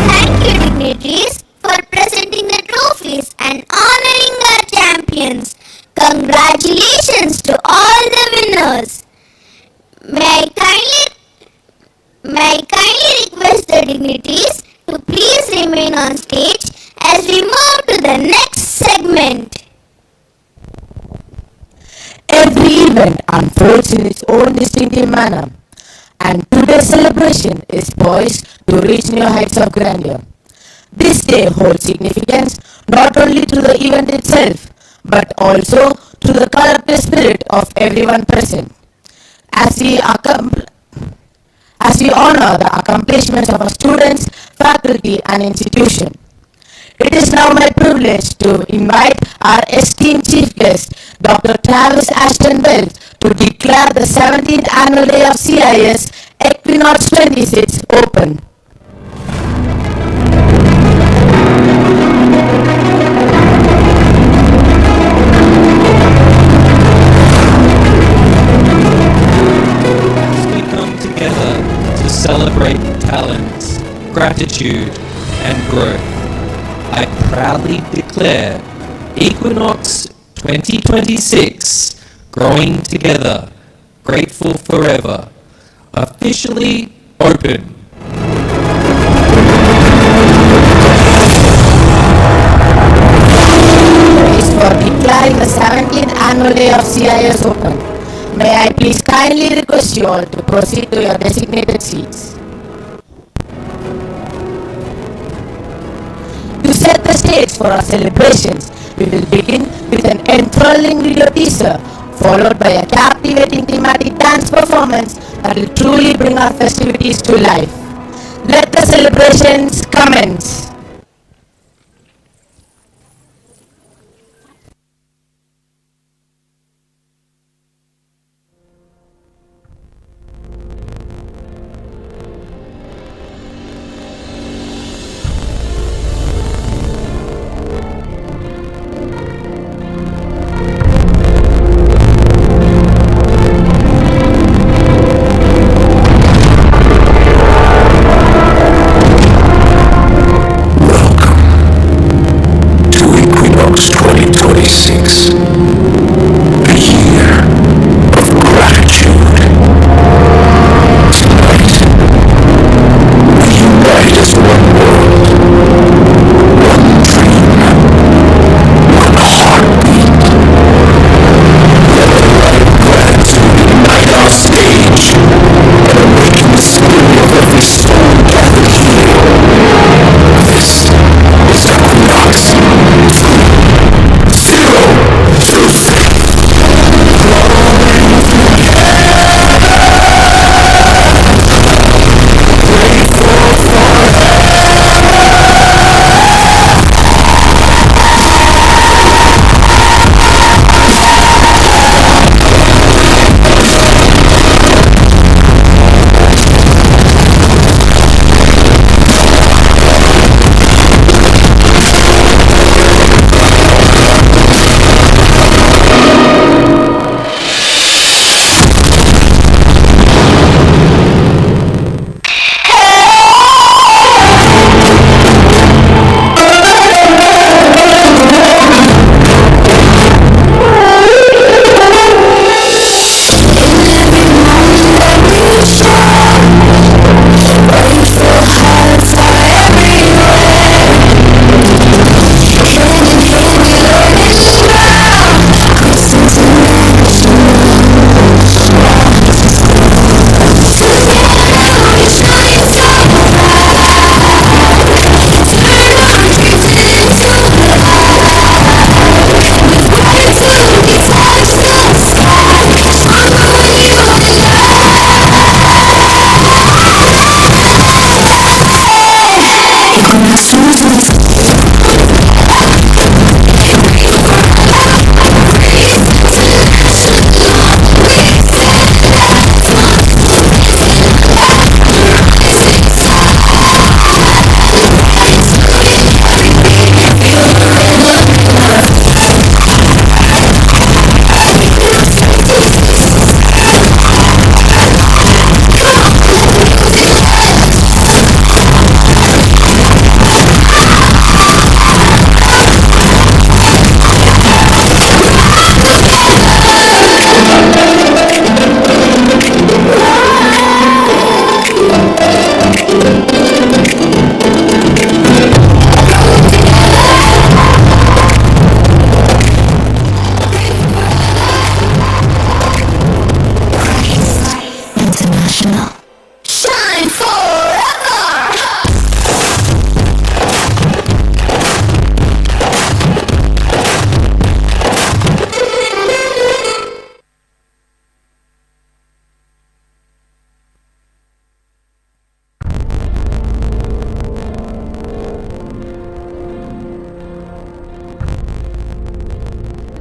Thank you, dignitaries, for presenting the trophies and honoring our champions. Congratulations to all the winners. May I kindly request the dignitaries to please remain on stage as we move to the next segment. Every event unfolds in its own distinctive manner, and today's celebration is poised to reach new heights of grandeur. This day holds significance not only to the event itself, but also to the collective spirit of everyone present. As we honor the accomplishments of our students, faculty, and institution. It is now my privilege to invite our esteemed chief guest, Dr. Travis Ashton Wells, to declare the 17th annual day of CIS Equinox 26 open. As we come together to celebrate talent, gratitude, and growth, I proudly declare Equinox 2026 Growing Together, Grateful Forever, officially open. Is for declaring the 17th annual day of CIS open. May I please kindly request you all to proceed to your designated seats. To set the stage for our celebrations, we will begin with an enthralling video teaser, followed by a captivating thematic dance performance that will truly bring our festivities to life. Let the celebrations commence. Equinox 2026, the year of gratitude. Tonight, we unite as one world, one dream, one heartbeat. Let the light of gratitude ignite our stage and awaken the spirit of every soul gathered here. This is Equinox 2026.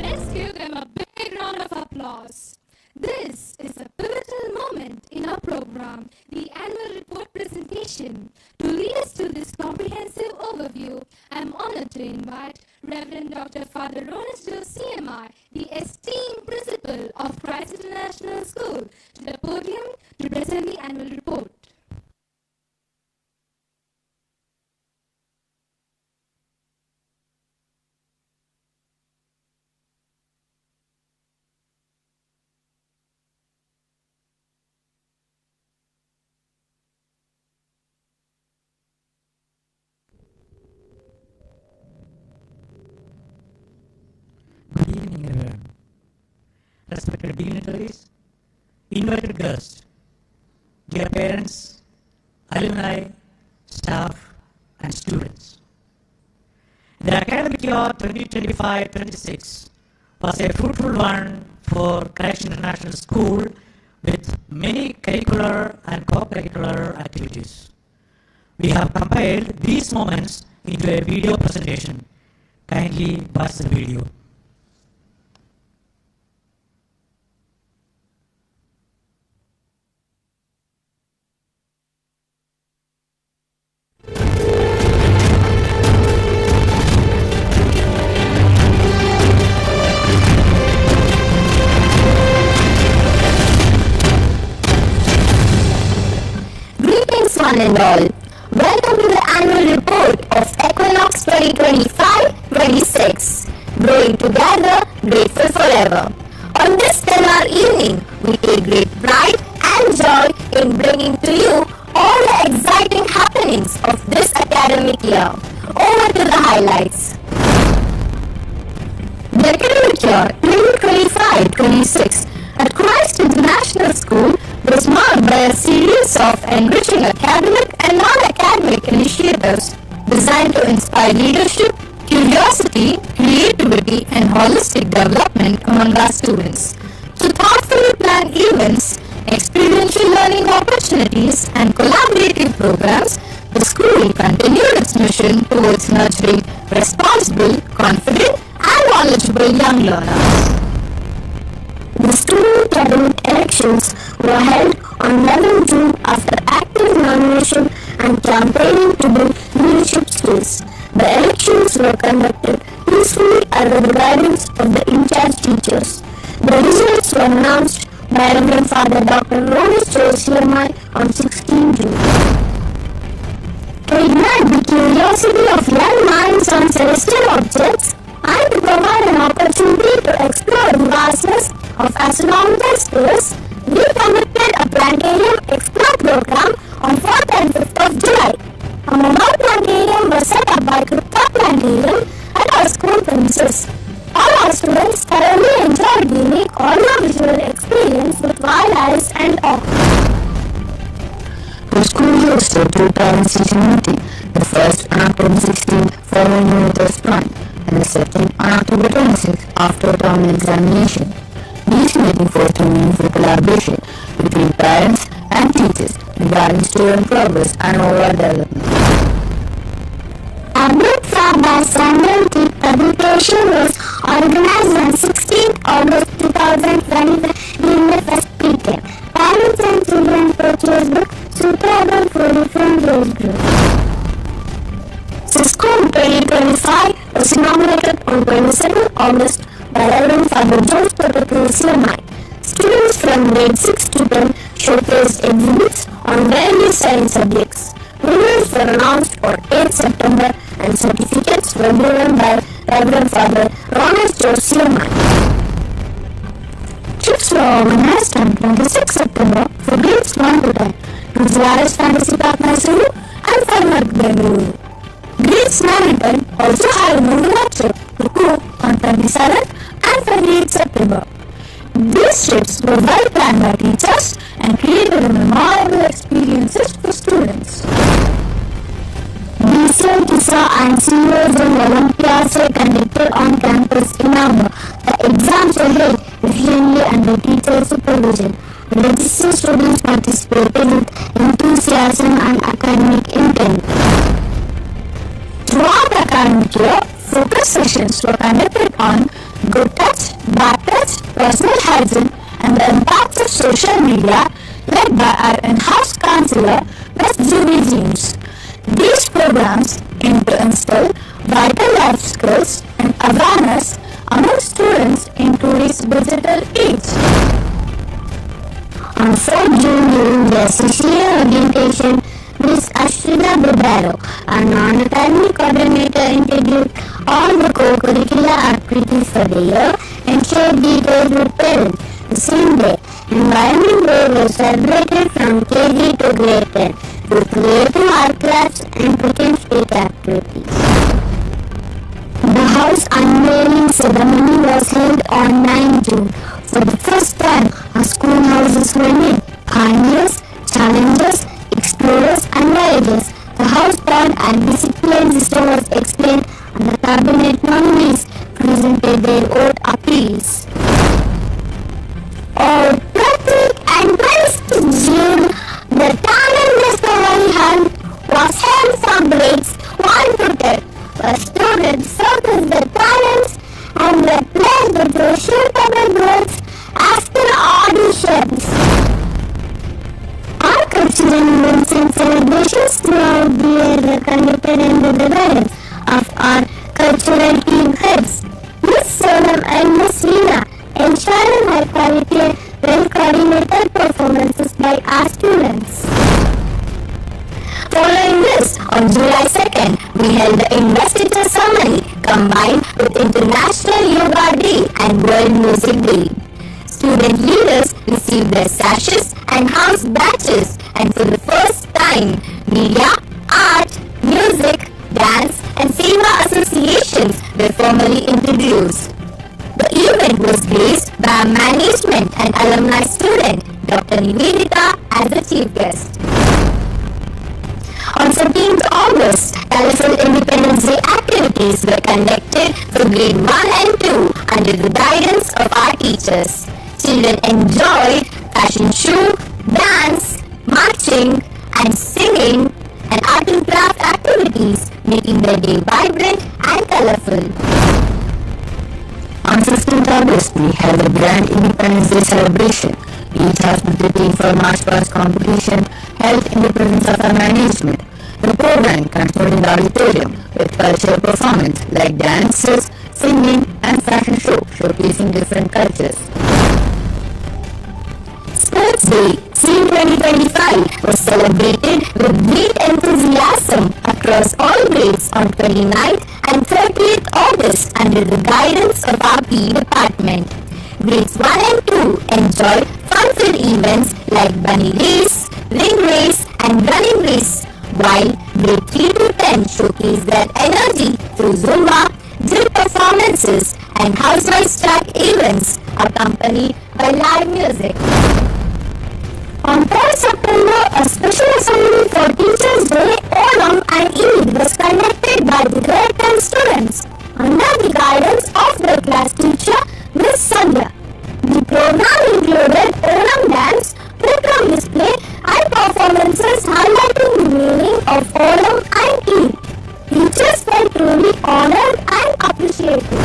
Let's give them a big round of applause. This is a pivotal moment in our program, the annual report presentation. To lead us through this comprehensive overview, I am honored to invite Reverend Dr. Father Ronis Joe CMI, the esteemed principal of Christ International School, to the podium to present the annual report. Good evening, everyone. Respected dignitaries, invited guests, dear parents, alumni, staff, and students. The academic year 2025-26 was a fruitful one for Christ International School with many curricular and co-curricular activities. We have compiled these moments into a video presentation. Kindly watch the video. Greetings one and all. Welcome to the annual report of Equinox 2025-26. growing together, grateful forever. On this stellar evening, we take great pride and joy in bringing to you all the exciting happenings of this academic year. Over to the highlights. The academic year 2025-26 at Christ International School was marked by a series of enriching academic and non-academic initiatives designed to inspire leadership, curiosity, creativity, and holistic development among our students. To thoughtfully plan events, experiential learning opportunities, and collaborative programs, the school continued its mission towards nurturing responsible, confident, and knowledgeable young learners. The student cabinet elections were held on 11 June after active nomination and campaigning to build leadership skills. The elections were conducted peacefully under the guidance of the in-charge teachers. The results were announced by Reverend Father Dr. Ronis Joseph on 16 June. To ignite the curiosity of young minds on celestial objects and to provide an opportunity to explore the vastness of astronomical space, we conducted a planetarium explore program on 4th and 5th of July. A mobile planetarium was set up by Kripta Planetarium at our school premises. All our students thoroughly enjoyed the unique audio-visual experience with wild eyes and awe. The school hosted two parent teacher meeting, the first on October 16th following unit plan, and the second on October 26th after term examination. These meetings foster meaningful collaboration between parents and teachers regarding student progress and overall development. A book fair by Samuel T. publication was organized on 16 August 2025 in the first PTM. Parents and children purchased book suitable for different age groups. Cisco 2025 was inaugurated on 22 August by Reverend Father George CMI. Students from grade 6 to 10 showcased exhibits on various science subjects. Winners were announced on 8 September and certificates were given by Reverend Father Ronis Joseph. Trips were organized on 26 September for grades 1 to 10 to Zlaris Fantasy Park Mysuru and Farmer Bengaluru. Grades 9 and 10 also had a moving trip to Cook on 27th and 28th September. These trips were well planned by teachers and created memorable experiences for students. BCM, TISA and CEOs and Olympiads were conducted on campus in November. The exams were held efficiently under teacher supervision. Registered students participated with enthusiasm and academic intent. Throughout the academic year, focus sessions were conducted on good touch, bad touch, personal hygiene, and the impacts of social media, led by our in-house counselor, Ms. Julie James. These programs aim to instill vital life skills and awareness among students in today's digital age. On 4th June during the associate orientation, Ms. Ashrita Bubaro, a non-academic coordinator, introduced all the co-curricular activities for the year and shared details with parents. The same day, Environment Day was celebrated from KG to grade 10 through creative art crafts and cooking street activities. The house unveiling ceremony was held on 9 June. For the first time, our schoolhouses were named pioneers, challengers, explorers and voyagers. The house bond and discipline system was explained and the cabinet nominees presented their own appeals. On 20th and 26th June, the talent discovery hunt was held for grades 1 to 10, where students focused their talents and were placed into suitable roles after auditions. Our cultural events and celebrations throughout the year were conducted under the guidance of our cultural team heads, Miss Sonam and Miss Reena, ensuring high quality and well-coordinated performances by our students. Following this, on July 2nd, we held the investiture ceremony combined with International Yoga Day and World Music Day. Student leaders received their sashes and house badges, and for the first time, media, art, music, dance, and Seva associations were formally introduced. The event was graced by a management and alumni student, Dr. Nivedita, as the chief guest. On 17th August, colorful Independence Day activities were conducted for grade 1 and 2 under the guidance of our teachers. Children enjoyed fashion show, dance, marching, and singing, and art and craft activities, making their day vibrant and colorful. On 15th August, we held a grand Independence Day celebration. Each hospitality for March Past competition held in the presence of our management. The program concluded in the auditorium with cultural performance like dances, singing, and fashion show showcasing different cultures. Sports Day, SEAM 2025, was celebrated with great enthusiasm across all grades on 29th and 30th August under the guidance of our PE department. Grades 1 and 2 enjoyed fun-filled events like bunny race, ring race, and running race, while grade 3 to 10 showcased their energy through Zumba, drill performances, and house-wise track events accompanied by live music. On 3rd September, a special assembly for Teachers' Day, Onam, and Eid was conducted by the grade 10 students under the guidance of their class teacher, Miss Sandhya. The program included Onam dance, program display, and performances highlighting the meaning of Onam and Eid. Teachers felt truly honored and appreciated.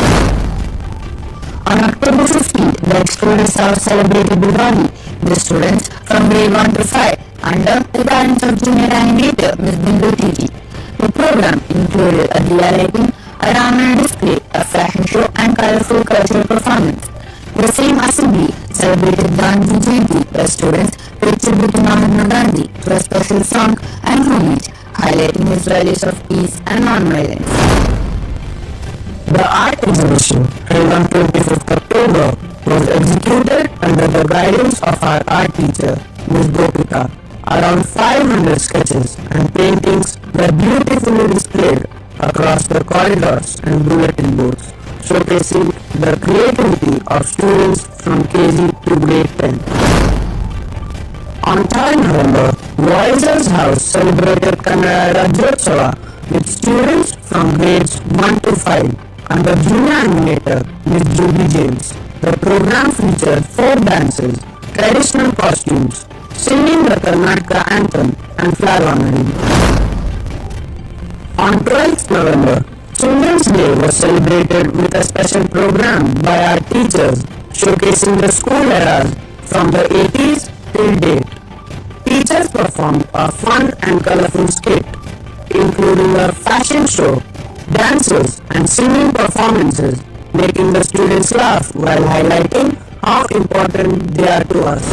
On October 15th, the students have celebrated Diwali. The students from grade 1 to 5 under the guidance of junior animator Ms. Dignitary. The program included a diya lighting, a Ramana display, a fashion show, and colorful cultural performance. The same assembly celebrated Gandhi Jayanti where students paid tribute to Mahatma Gandhi through a special song and homage, highlighting his values of peace and non-violence. The art exhibition held on 25th October was executed under the guidance of our art teacher, Ms. Gopika. Around 500 sketches and paintings were beautifully displayed across the corridors and bulletin boards, showcasing the creativity of students from KG to grade 10. On 3rd November, Voices House celebrated Kannada Rajyotsava with students from grades 1 to 5 under junior animator Ms. Judy James. The program featured folk dances, traditional costumes, singing the Karnataka anthem, and flag honoring. On 12th November, Children's Day was celebrated with a special program by our teachers showcasing the school eras from the 80s till date. Teachers performed a fun and colorful skit, including a fashion show, dances, and singing performances, making the students laugh while highlighting how important they are to us.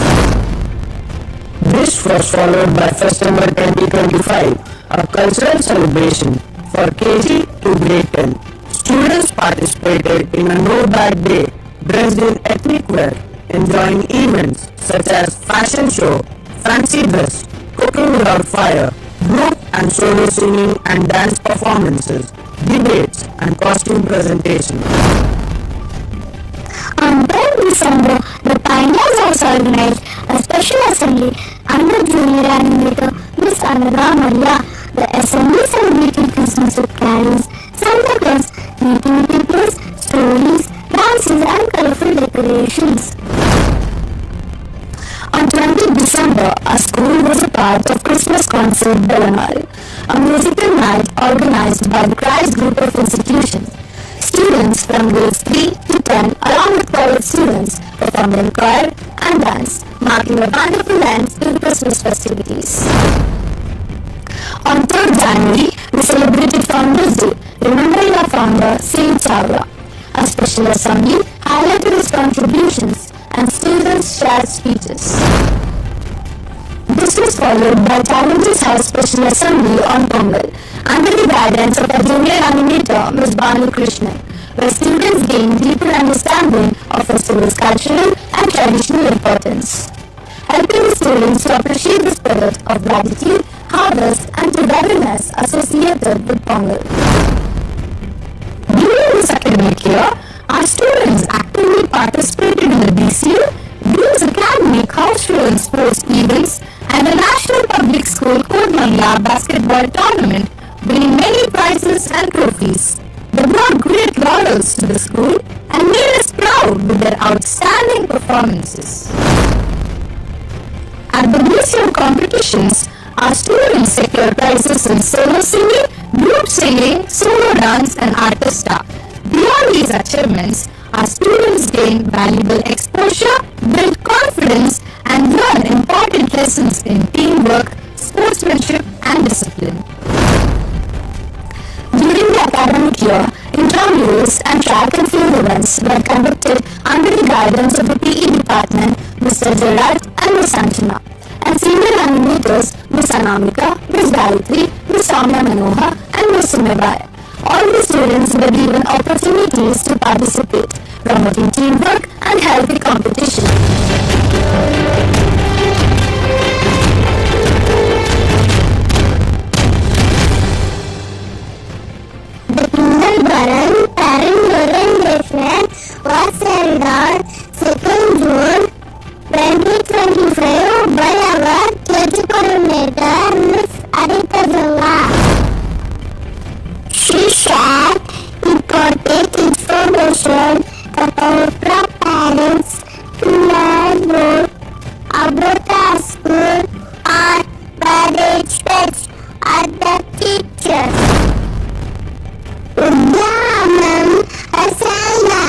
This was followed by Festival 2025, a cultural celebration for KG to grade 10. Students participated in a no-bag day, dressed in ethnic wear, enjoying events such as fashion show, fancy dress, cooking without fire, group and solo singing and dance performances, debates, and costume presentations. On 10th December, the Pioneers House organized a special assembly under junior animator Miss Anada Maria. The assembly celebrated Christmas with carols, Santa Claus, nativity plays, stories, dances, and colorful decorations. On 20th December, our school was a part of Christmas Concert Belamal, a musical night organized by the Christ group of institutions. Students from grades 3 to 10 along with college students performed in choir and dance, marking a wonderful end to the Christmas festivities. On 3rd January, we celebrated Founders Day, remembering our founder, Saint Chawla. A special assembly highlighted his contributions and students shared speeches. This was followed by Challenges House Special Assembly on Pongal under the guidance of a junior animator, Ms. Banu Krishnan, where students gain deeper understanding of festival's cultural and traditional importance, helping the students to appreciate the spirit of gratitude, harvest, and togetherness associated with Pongal. During this academic year, our students actively participated in the DCU, Dean's Academy cultural and sports events, and the National Public School Code Mahila basketball tournament, winning many prizes and trophies. They brought great laurels to the school and made us proud with their outstanding performances. At the museum competitions, our students secured prizes in solo singing, group singing, solo dance, and artista. Beyond these achievements, our students gained valuable exposure, built confidence, and learned important lessons in teamwork, sportsmanship, and discipline. During the academic year, intramurals and track and field events were conducted under the guidance of the PE department, Mr. Gerard and Ms. Anjana, and senior animators Ms. Anamika, Ms. Gayatri, Ms. Soumya Manohar, and Ms. Sumebai. All the students were given opportunities to participate, promoting teamwork and healthy competition. The Kindergarten Parent Fair was held on 2nd June 2025 by our Church Coordinator Ms. Aditya Jalla. She shared important information about parents to learn more about our school or by the experts and the teachers. Uddaman Asana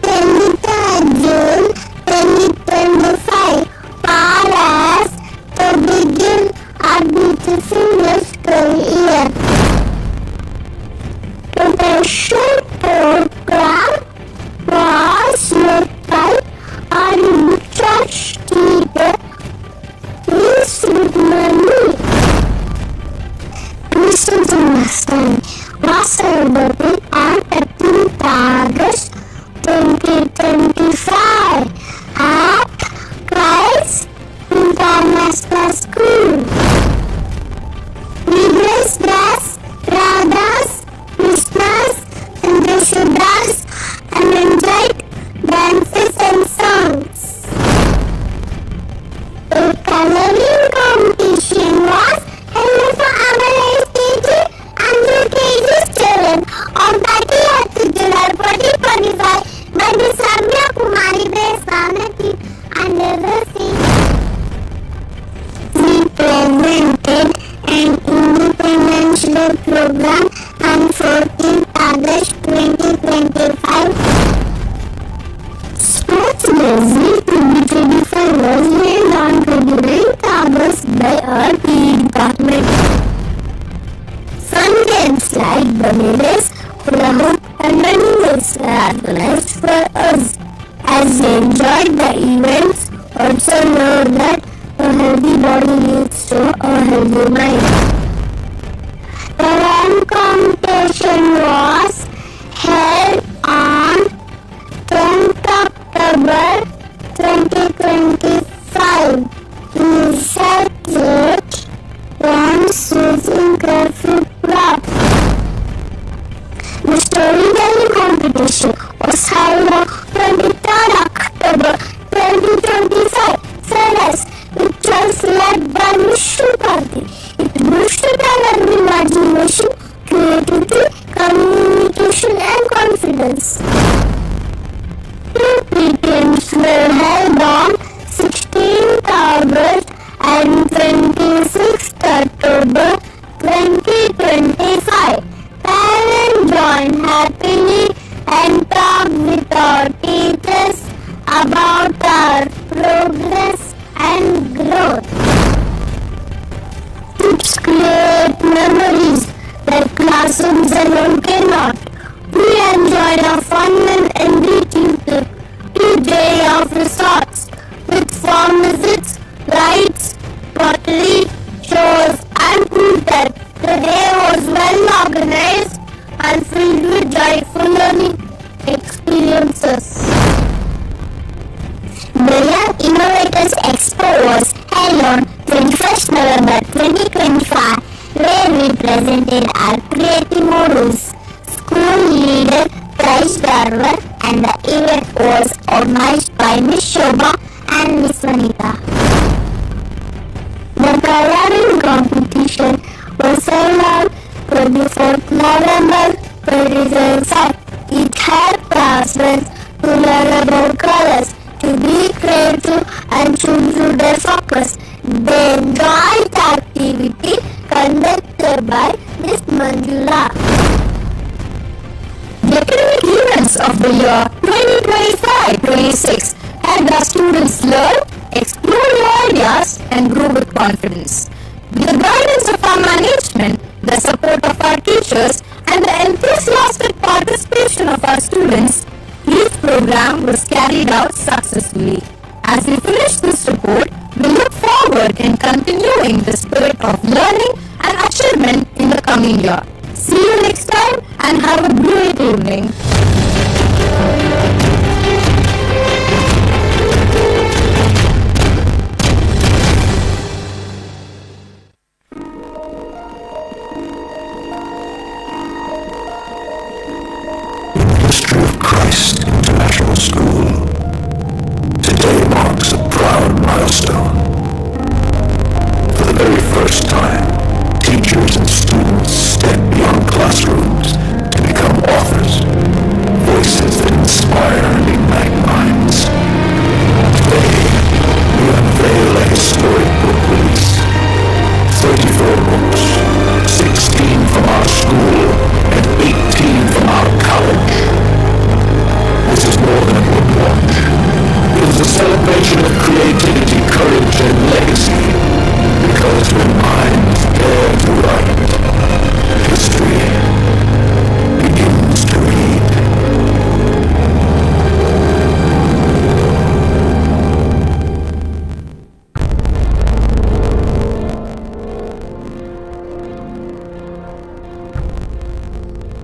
23rd June 2025 for us to begin our beautiful school year. The short program was led by our church leader, Ms. Rukmani. Christian Gymnastic was celebrated on 13th August 2025 at Christ International School. We bless us, brothers, Krishnas, and Rishabhas, and enjoyed dances and songs. A coloring competition was held for our LKG and UKG students on 30th July 2025 by the Samya Kumari Beswanati and Eversi. We presented an Independence Day program on 14th August 2025. Sports Jersey 2025 was held on 29th August by our PE department. Fun games like bunny race, hula hoop, and running race were organized for us. As we enjoyed the events, also know that a healthy body leads to a healthy mind. The run competition was held on 10th October 2025 in Circuit runs using graphic props. The storytelling competition was held on 23rd October 2025 Fridays, which was led by Mission Party. It boosted our imagination, creativity, communication, and confidence. Two PTMs were held on 16th August and 26th October 2025. Parents joined happily and talked with our teachers about our progress and growth. Kids create memories that classrooms alone cannot. We enjoyed a fun and enriching trip to day of resorts with farm visits, rides, pottery, shows, and food that the day was well organized and filled with joyful learning, experiences. The Young Innovators Expo was held on 21st November 2025, where we presented our creative models. School leader Price Darwin, and the event was organized by Miss Shobha and Miss Vanita. The coloring competition was held on 24th November 2025. It helped classmates to learn about colors, to be creative and choose their focus. The joint activity conducted by Miss Manjula. The academic events of the year 2025-26 helped our students learn, explore new ideas, and grow with confidence. With the guidance of our management, the support of our teachers, and the enthusiastic participation of our students, each program was carried out successfully. As we finish this report, we look forward in continuing the spirit of learning and achievement in the coming year. See you next time and have a great evening. In the history of Christ International School, today marks a proud milestone. For the very first time, teachers and students step beyond classrooms to become authors, voices that inspire and ignite minds. Today, we unveil a historic book release. 34 books, 16 from our school and 18 from our college. This is more than a book launch. It is a celebration of creativity, courage, and legacy. Because when minds dare to write, history begins to read.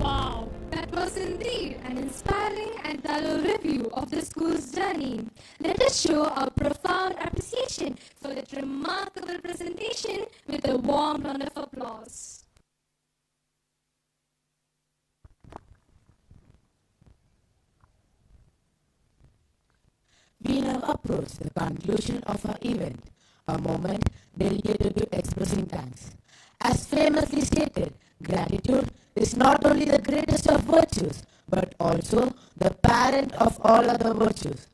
Wow, that was indeed an inspiring and thorough review of the school's journey. Let us show our profound appreciation for that remarkable presentation with a warm round of applause. We now approach the conclusion of our event, a moment dedicated to expressing thanks. As famously stated, gratitude is not only the greatest of virtues, but also the parent of all other virtues.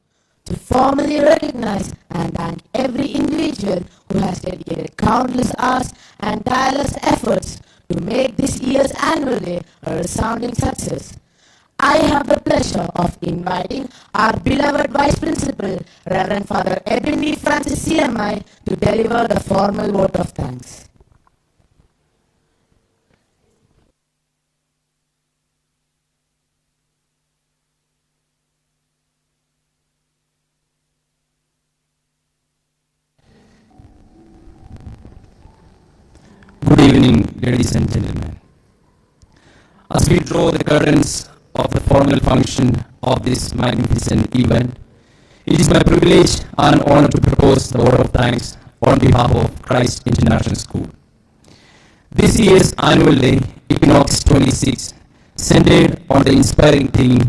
To formally recognize and thank every individual who has dedicated countless hours and tireless efforts to make this year's annual day a resounding success. I have the pleasure of inviting our beloved Vice Principal, Reverend Father Ebony Francis CMI, to deliver the formal vote of thanks. Good evening, ladies and gentlemen. As we draw the curtains of the formal function of this magnificent event, it is my privilege and honor to propose the vote of thanks on behalf of Christ International School. This year's annual day, Equinox 26, centered on the inspiring theme,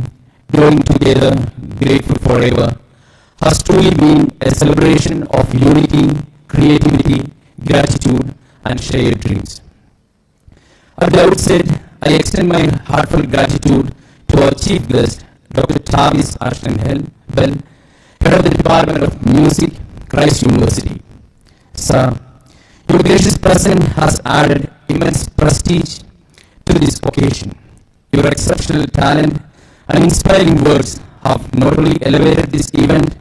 Growing Together, Grateful Forever, has truly been a celebration of unity, creativity, gratitude, and shared dreams. At the outset, I extend my heartfelt gratitude to our chief guest, Dr. Tavis Ashton Bell, head of the Department of Music, Christ University. Sir, your gracious presence has added immense prestige to this occasion. Your exceptional talent and inspiring words have not only elevated this event,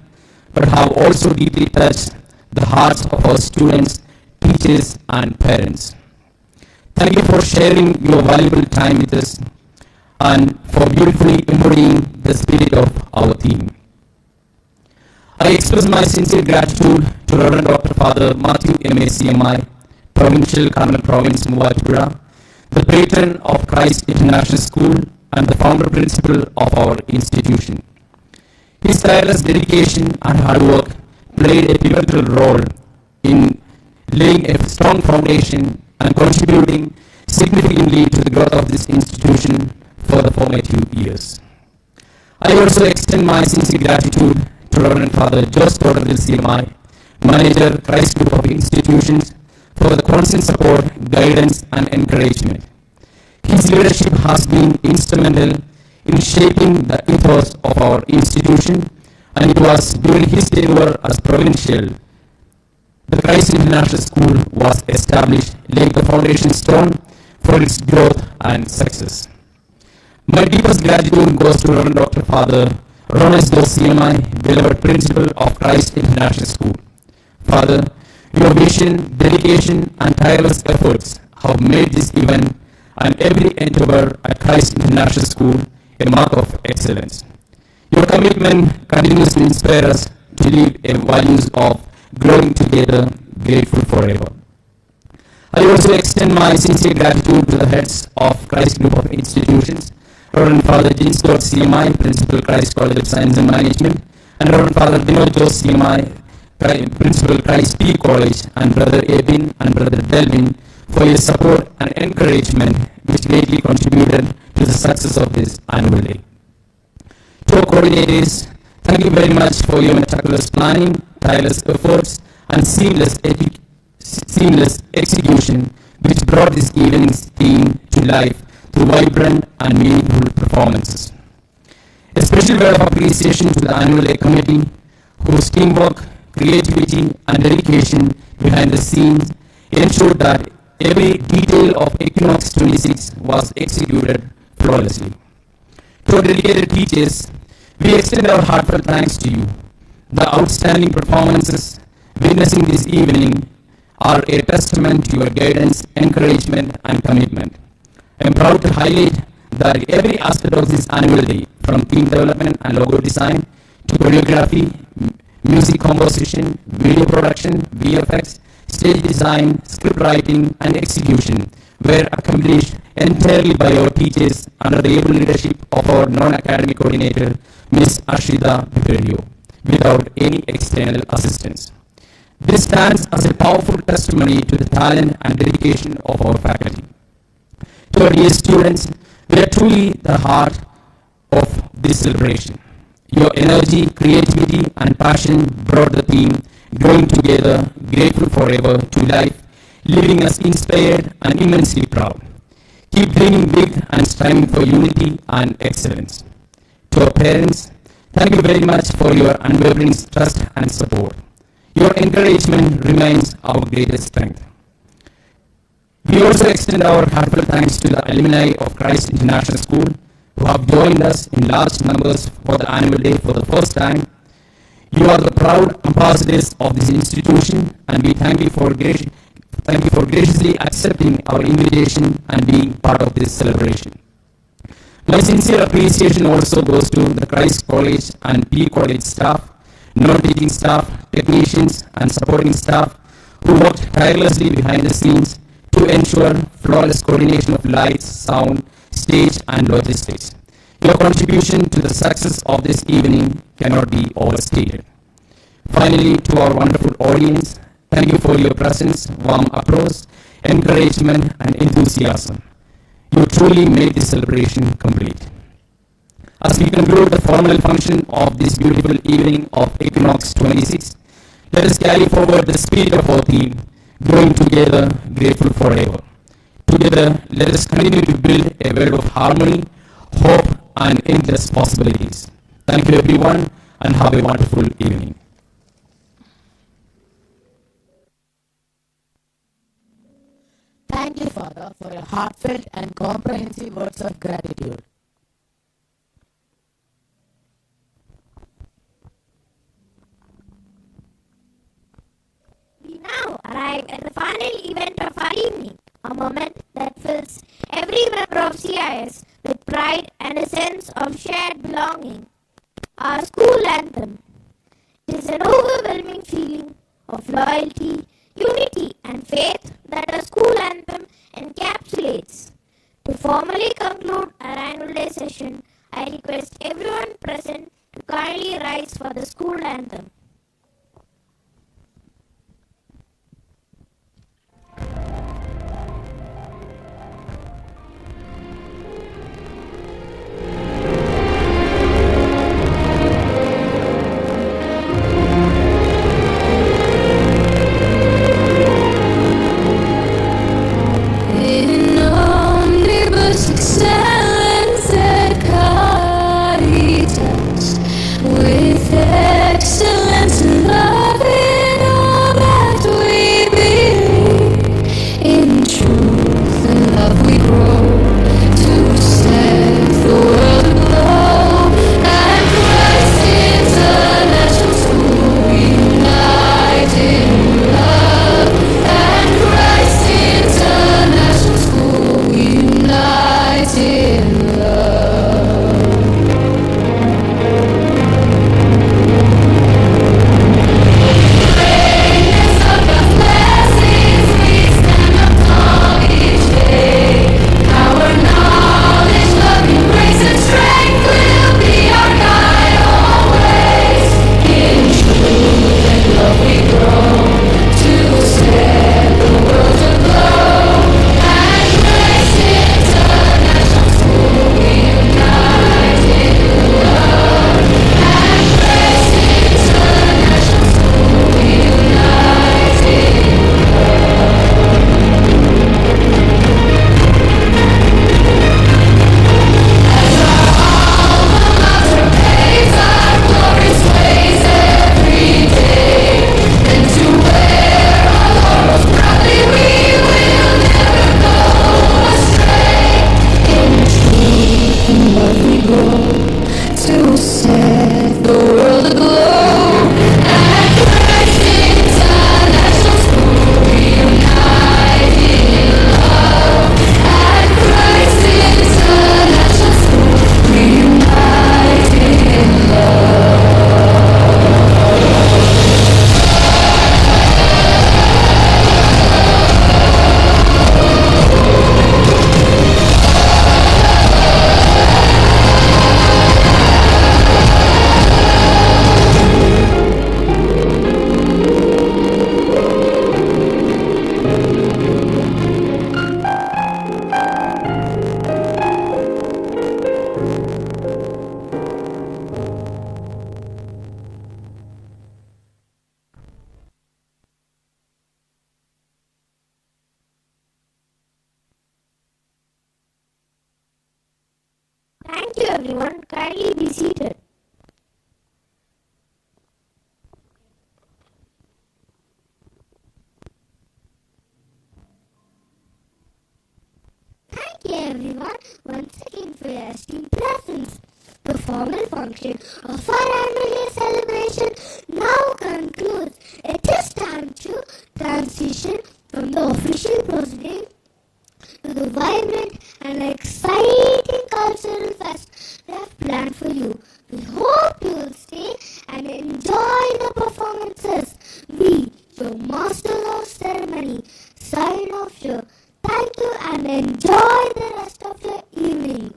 but have also deeply touched the hearts of our students, teachers, and parents. Thank you for sharing your valuable time with us and for beautifully embodying the spirit of our theme. I express my sincere gratitude to Reverend Dr. Father Matthew M.A. CMI, Provincial Carmel Province, Muvajipura, the patron of Christ International School and the founder principal of our institution. His tireless dedication and hard work played a pivotal role in laying a strong foundation and contributing significantly to the growth of this institution for the formative years. I also extend my sincere gratitude to Reverend Father Joseph Cordell CMI, Manager, Christ Group of Institutions, for the constant support, guidance, and encouragement. His leadership has been instrumental in shaping the ethos of our institution, and it was during his tenure as provincial the Christ International School was established, laying the foundation stone for its growth and success. My deepest gratitude goes to Reverend Dr. Father Ronald CMI, beloved principal of Christ International School. Father, your vision, dedication, and tireless efforts have made this event and every endeavor at Christ International School a mark of excellence. Your commitment continues to inspire us to live a values of growing together, grateful forever. I also extend my sincere gratitude to the heads of Christ Group of Institutions, Reverend Father James Scott CMI, Principal Christ College of Science and Management, and Reverend Father Vinod Jose CMI, Principal Christ P College, and Brother Abin and Brother Delvin for your support and encouragement which greatly contributed to the success of this annual day. To our coordinators, thank you very much for your meticulous planning, tireless efforts, and seamless execution which brought this evening's theme to life through vibrant and meaningful performances. A special word of appreciation to the annual day committee whose teamwork, creativity, and dedication behind the scenes ensured that every detail of Equinox 26 was executed flawlessly. To our dedicated teachers, we extend our heartfelt thanks to you. The outstanding performances witnessing this evening are a testament to your guidance, encouragement, and commitment. I am proud to highlight that every aspect of this annual day, from theme development and logo design to choreography, music composition, video production, VFX, stage design, script writing, and execution, were accomplished entirely by our teachers under the able leadership of our non-academic coordinator, Ms. Ashida Piperio, without any external assistance. This stands as a powerful testimony to the talent and dedication of our faculty. To our dear students, we are truly the heart of this celebration. Your energy, creativity, and passion brought the theme Growing Together, Grateful Forever to life, leaving us inspired and immensely proud. Keep dreaming big and striving for unity and excellence. To our parents, thank you very much for your unwavering trust and support. Your encouragement remains our greatest strength. We also extend our heartfelt thanks to the alumni of Christ International School who have joined us in large numbers for the annual day for the first time. You are the proud ambassadors of this institution, and we thank you for graciously accepting our invitation and being part of this celebration. My sincere appreciation also goes to the Christ College and P College staff, non-teaching staff, technicians, and supporting staff who worked tirelessly behind the scenes to ensure flawless coordination of lights, sound, stage, and logistics. Your contribution to the success of this evening cannot be overstated. Finally, to our wonderful audience, thank you for your presence, warm approach, encouragement, and enthusiasm. You truly made this celebration complete. As we conclude the formal function of this beautiful evening of Equinox 26, let us carry forward the spirit of our theme, Growing Together, Grateful Forever. Together, let us continue to build a world of harmony, hope, and endless possibilities. Thank you everyone, and have a wonderful evening. Thank you, Father, for your heartfelt and comprehensive words of gratitude. We now arrive at the final event of our evening, a moment that fills every member of CIS with pride and a sense of shared belonging. Our school anthem. It is an overwhelming feeling of loyalty, unity, and faith that a school anthem encapsulates. To formally conclude our annual day session, I request everyone present to kindly rise for the school anthem. In omnibus excellence et caritas, with excellence and love in all that we believe. In truth and love we grow to set the world aglow. At Christ International School we unite in love. At Christ International School we unite in love. Greatness of God's blessings we stand upon each day. Our knowledge, loving grace and strength will be our guide always. In truth and love we grow to set the world aglow. At Christ International School we unite in love. At Christ International School we unite in praise our glorious ways every day. And to wear our laurels proudly we will never go astray. In truth and love we grow to set the world aglow. At Christ International School we unite in love. At Christ International School we unite in Thank you everyone. Kindly be seated. Thank you everyone once again for your esteemed presence. The formal function of our annual day celebration now concludes. It is time to transition from the official proceeding to the vibrant and exciting cultural fest we have planned for you. We hope you will stay and enjoy the performances. We, your masters of ceremony, sign off here. Thank you and enjoy the rest of your evening.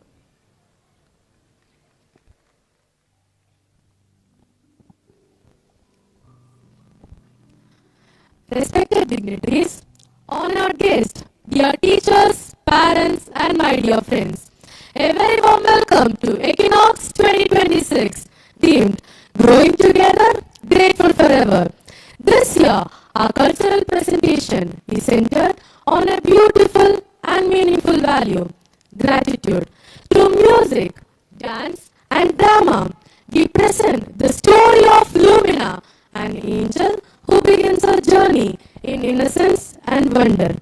Respected dignitaries, honored guests, dear teachers, parents, and my dear friends, a very warm welcome to Equinox 2026, themed Growing Together, Grateful Forever. This year, our cultural presentation is centered on a beautiful and meaningful value, gratitude. Through music, dance, and drama, we present the story of Lumina, an angel who begins her journey in innocence and wonder.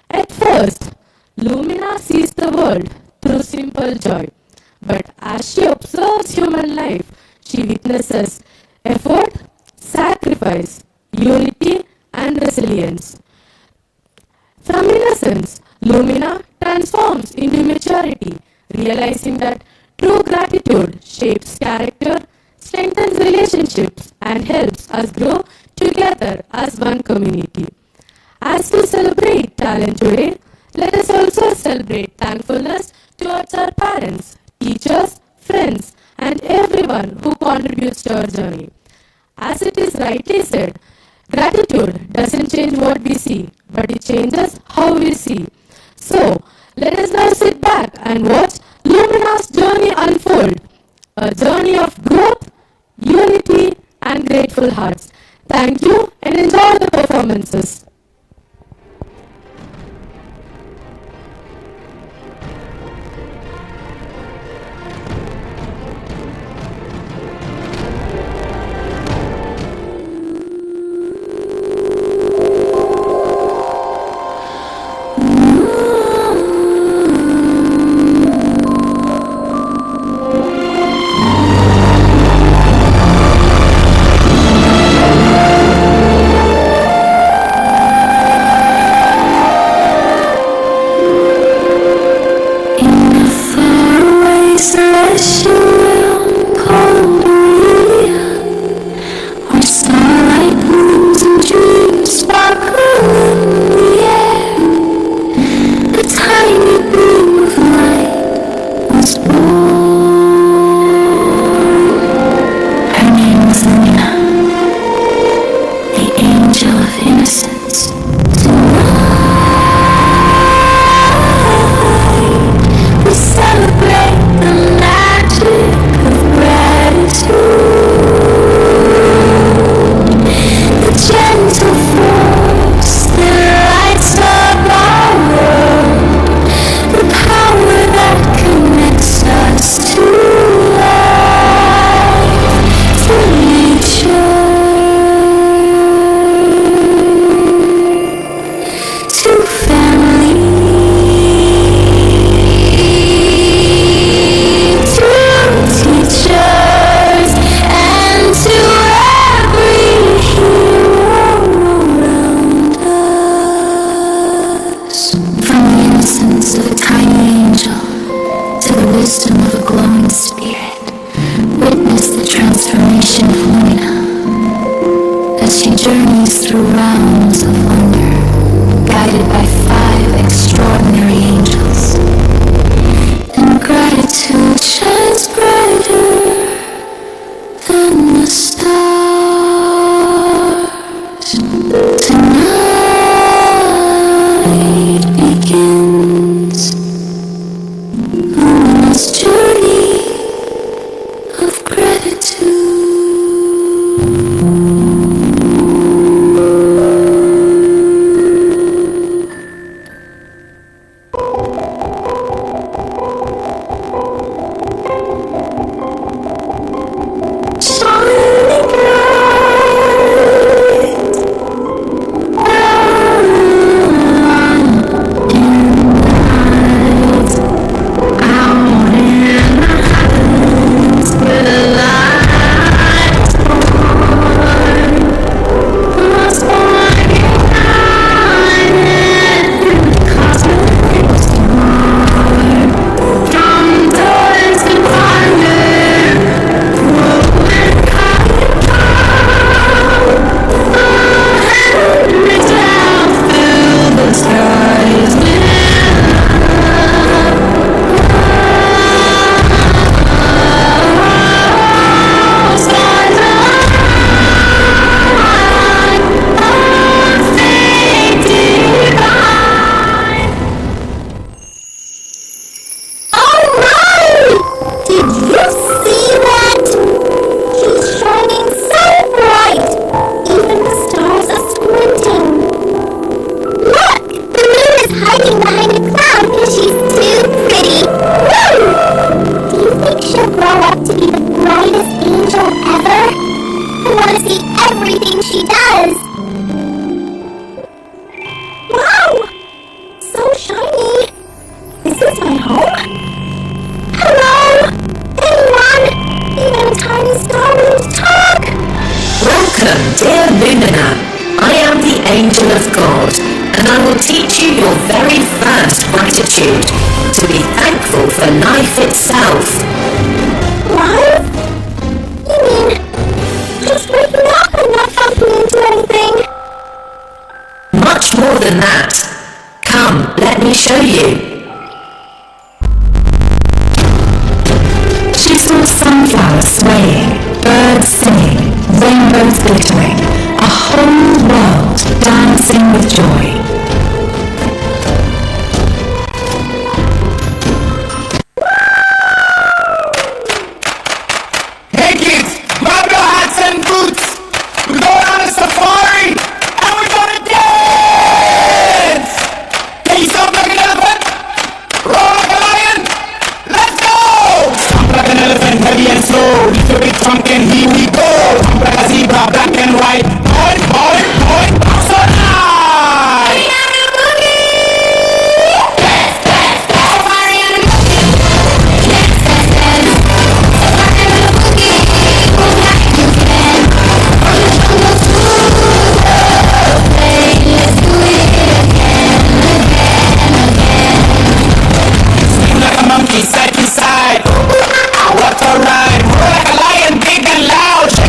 At first, Lumina sees the world through simple joy, but as she observes human life, she witnesses effort, sacrifice, unity, and resilience. From innocence, Lumina transforms into maturity, realizing that true gratitude shapes character, strengthens relationships, and helps us grow together as one community. As we celebrate talent today, let us also celebrate thankfulness towards our parents, teachers, friends, and everyone who contributes to our journey. As it is rightly said, gratitude doesn't change what we see, but it changes how we see. So, let us now sit back and watch Lumina's journey unfold. A journey of growth, unity, and grateful hearts. Thank you and enjoy the performances. Much more than that. Come, let me show you. rainbows glittering, a whole world dancing with joy. Hey kids, grab your hats and boots. We're going on a safari and we're gonna dance. Can you stomp like an elephant? Roar like a lion? Let's go! Stomp like an elephant, heavy and slow. Little bit drunk and here we go. Stomp like a zebra, black and white. Point, point, point, bounce all night. Like a monkey, side to side. What a ride! Roar like a lion, big and loud.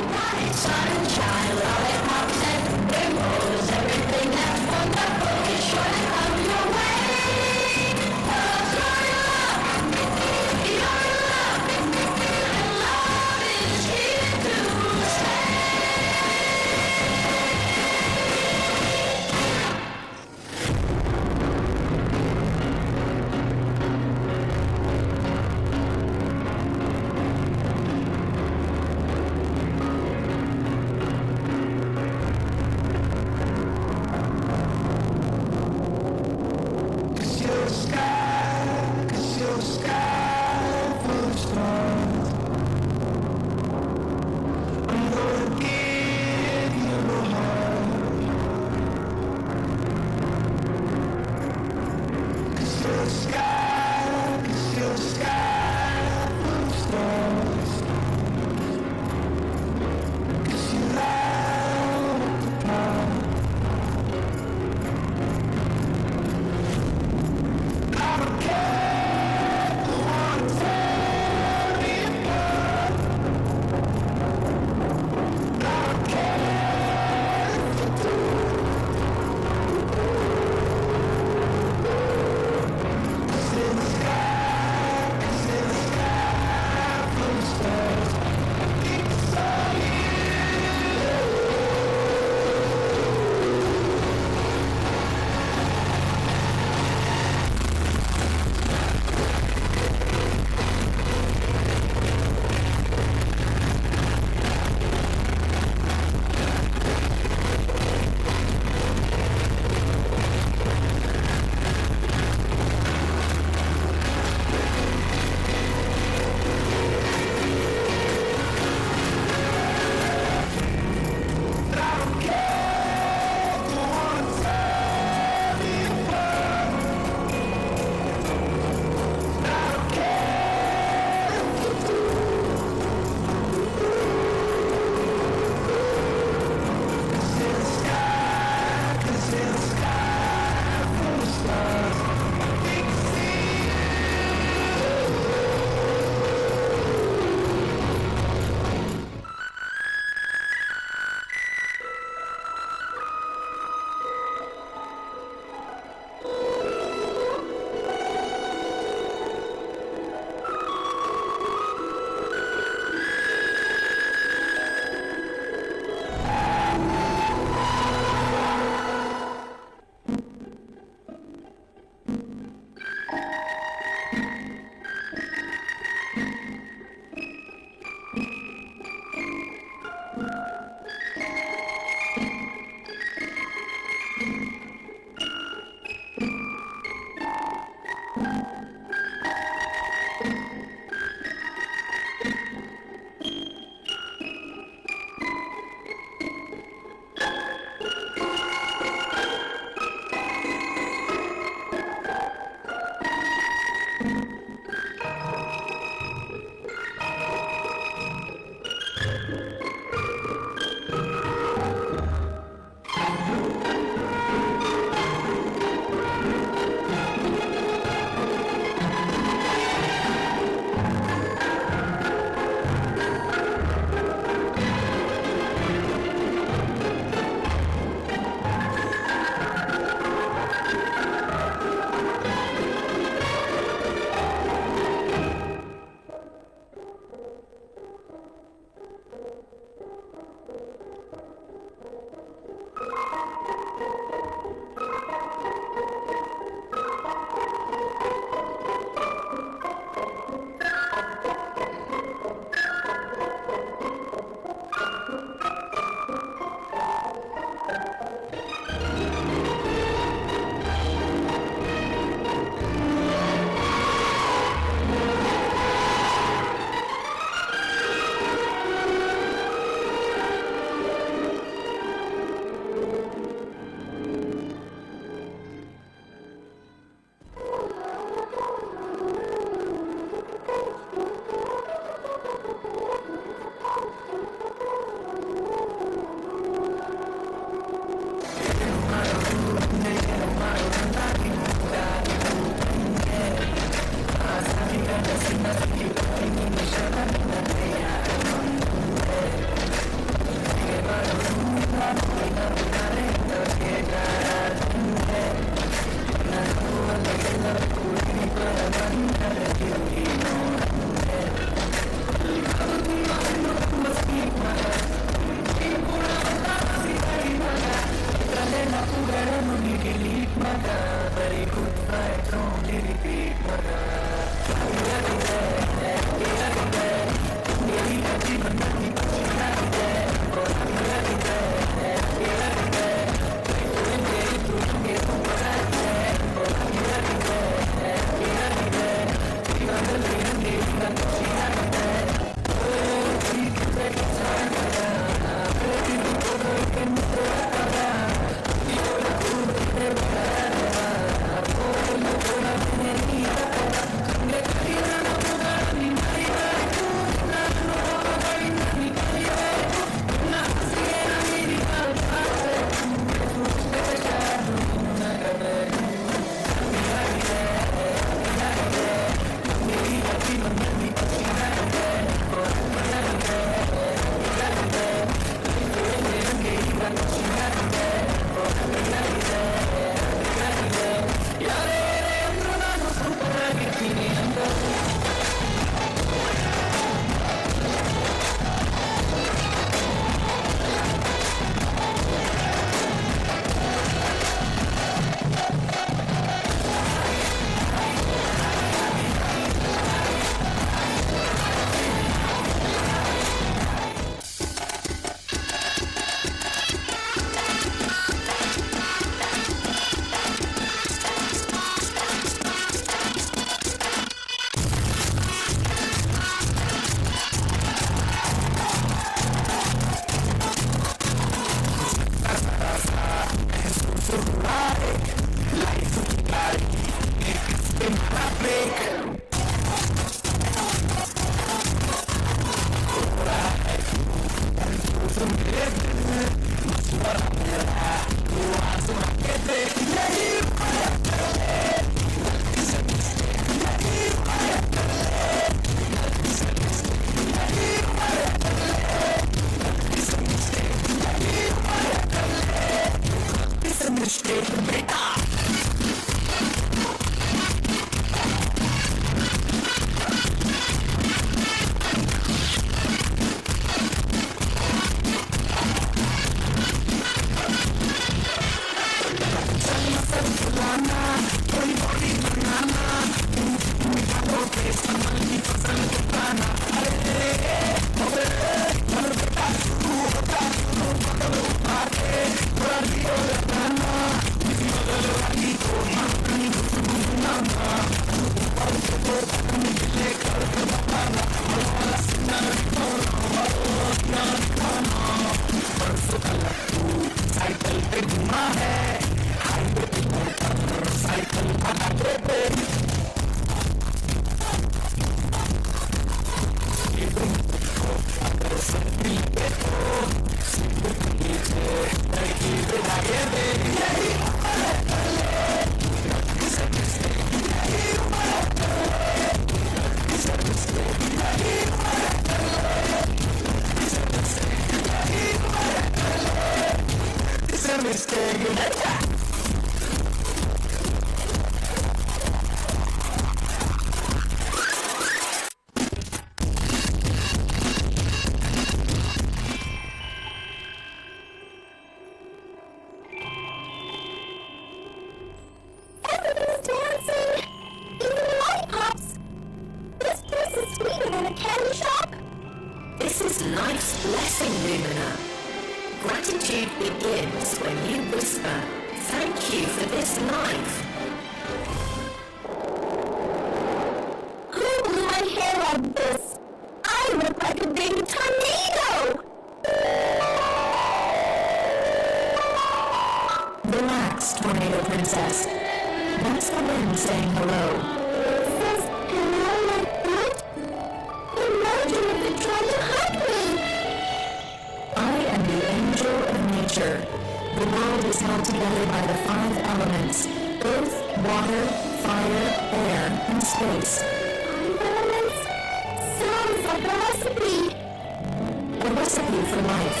A recipe for life.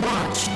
Watch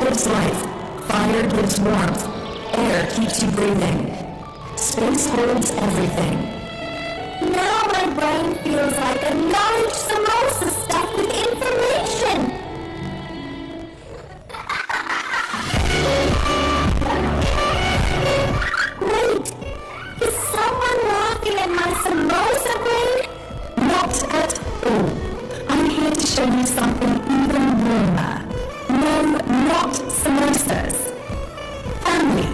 gives life, fire gives warmth, air keeps you breathing. Space holds everything. Now my brain feels like a large samosa stuffed with information. Wait, is someone laughing at my samosa brain? Not at all. I'm here to show you something even warmer. No, not samosas. Family.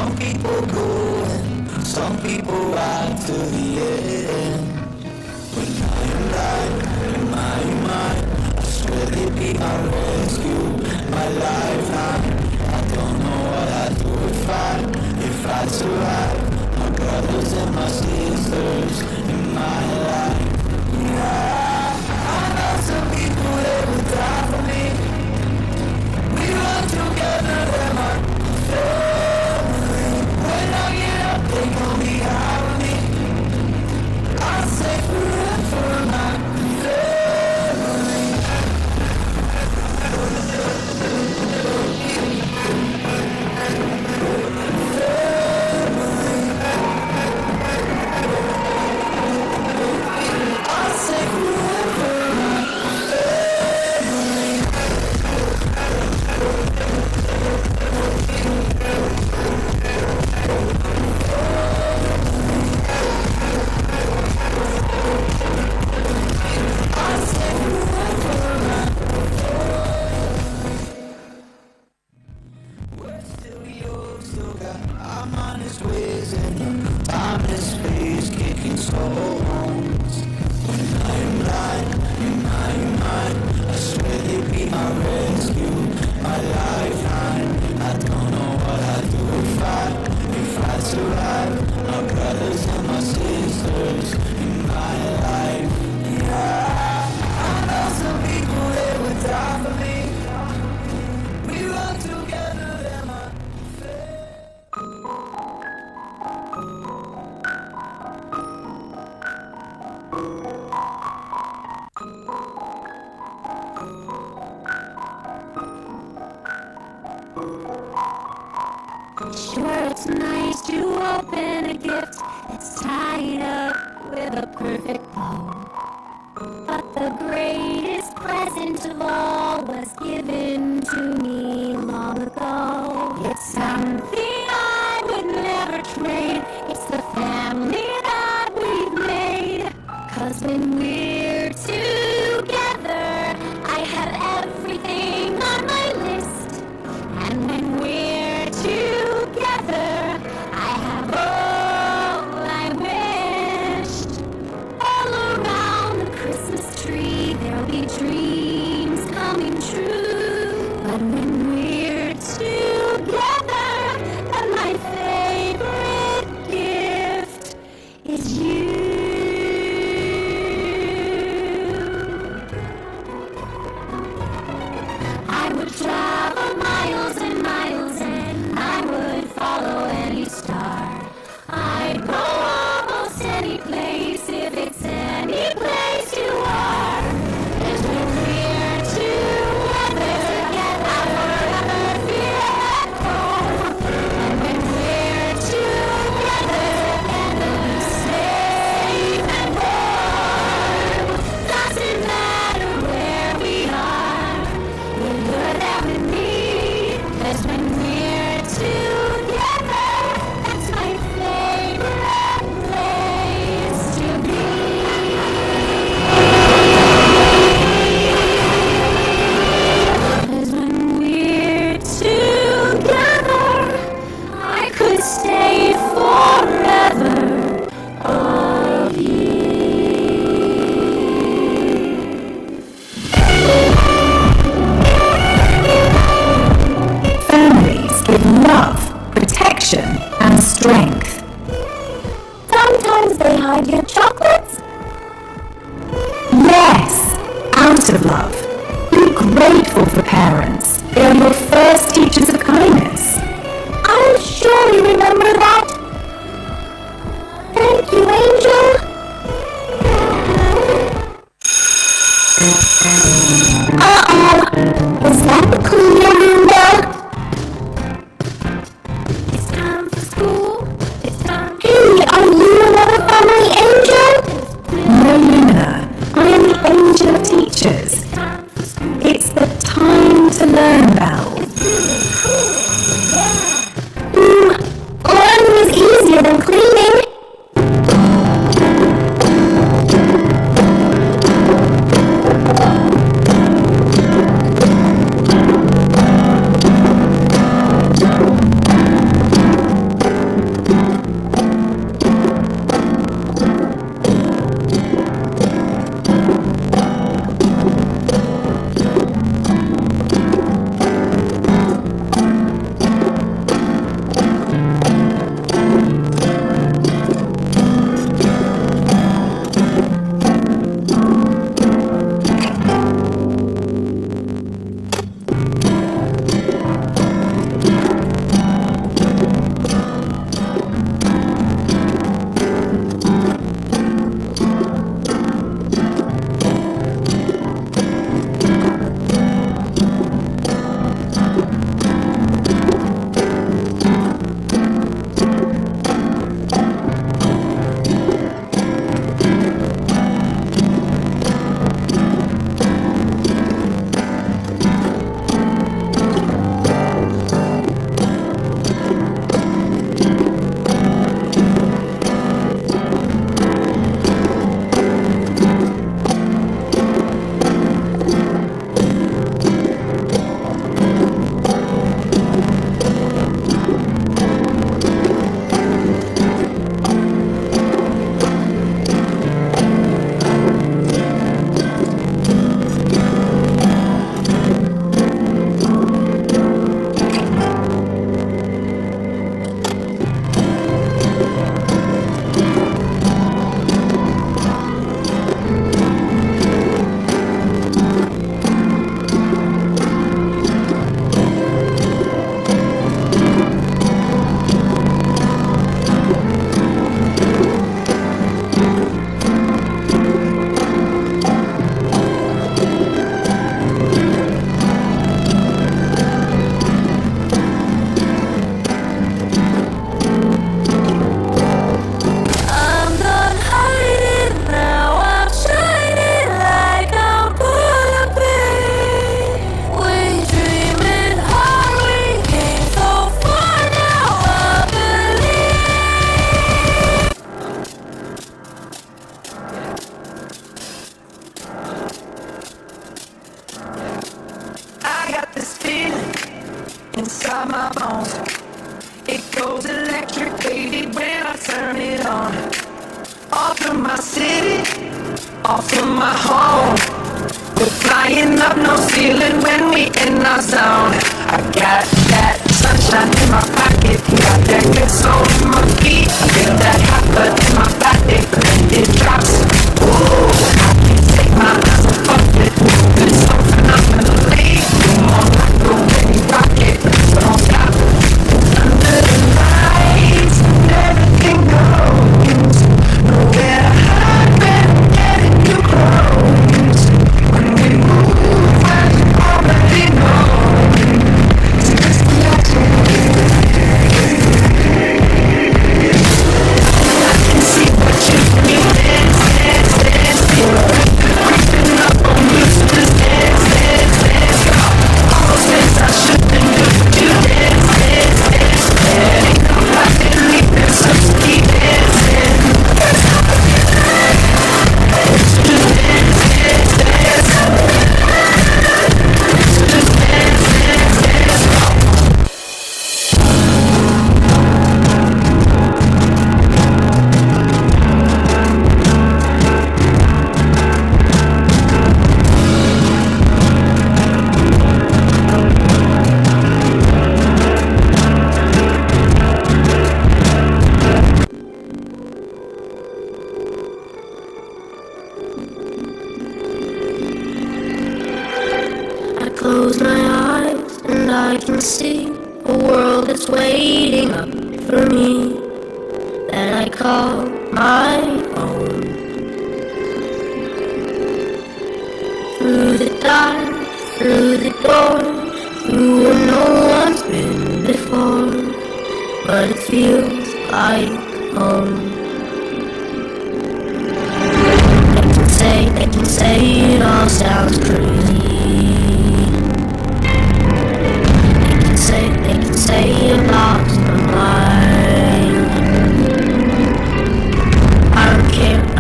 Some people go and some people ride to the end. When I am blind in my mind, I swear they'd be my rescue, my lifeline. I don't know what I'd do if I survive. My brothers and my sisters in my life. Yeah, I know some people that would die for me. We run together, they're my family. When I get up, they gon' be high with me. I say forever, my family. I say forever, my I'm on his ways in a timeless space, kicking stones. When I am blind in my mind, I swear they'd be my rescue, my lifeline. I don't know what I'd do if I survive. My brothers and my sisters in my life. Yeah, I know some people that would die for me. We run together, they're my Sure, it's nice to open a gift that's tied up with a perfect bow. But the greatest present of all was given to me long ago. It's something I would never trade. It's the family that we've made. 'Cause when we're together, I have everything on my list. And when we're together, I have all I wished. All around the Christmas tree, there'll be dreams coming true. But when we're together, then my favorite gift is you. I would travel miles and miles and I would follow any star. I'd go almost any place if it's any place you are. 'Cause when we're together, I forever feel at home. And when we're together, we'll be safe and warm. Doesn't matter where we are, you're there with me. 'Cause when we're together, that's my favorite place to be. 'Cause when we're together, I could stay forever of you. Families give love, protection, and strength. Sometimes they hide your chocolates. Yes, out of love. Be grateful for parents. They are your first teachers of kindness. I'll surely remember that. Thank you, Angel. Is that the cleaner room bell? It's time for school. It's time. Hey, are you another family angel? No, Lumina, I am the angel of teachers. It's the time to learn bell. Learning is easier than cleaning. I turn it on. Off from my city, off from my home. We're flying up, no ceiling when we in our zone. I got that sunshine in my pocket, got that good soul in my feet. I feel that hot blood in my body when it drops. Ooh, I can't take my eyes off it, moving so phenomenally. Come on, like the way we rock it, don't stop. Under the lights, everything goes. Nowhere to hide when I'm getting too close. When we move, I already know. It's the action. I can see what you feel. Dance, dance, dance, creeping up on you. Just dance, dance, dance. All those things I shouldn't do. You dance, dance, dance. There ain't nobody leaving, so just keep dancing. Just dance, dance, dance. Just dance, dance, dance. I close my eyes and I can see a world that's waiting up for me that I call my own. Through the dark, through the door, through where no one's been before, but it feels like home. They can say it all sounds crazy. They can say you lost my mind.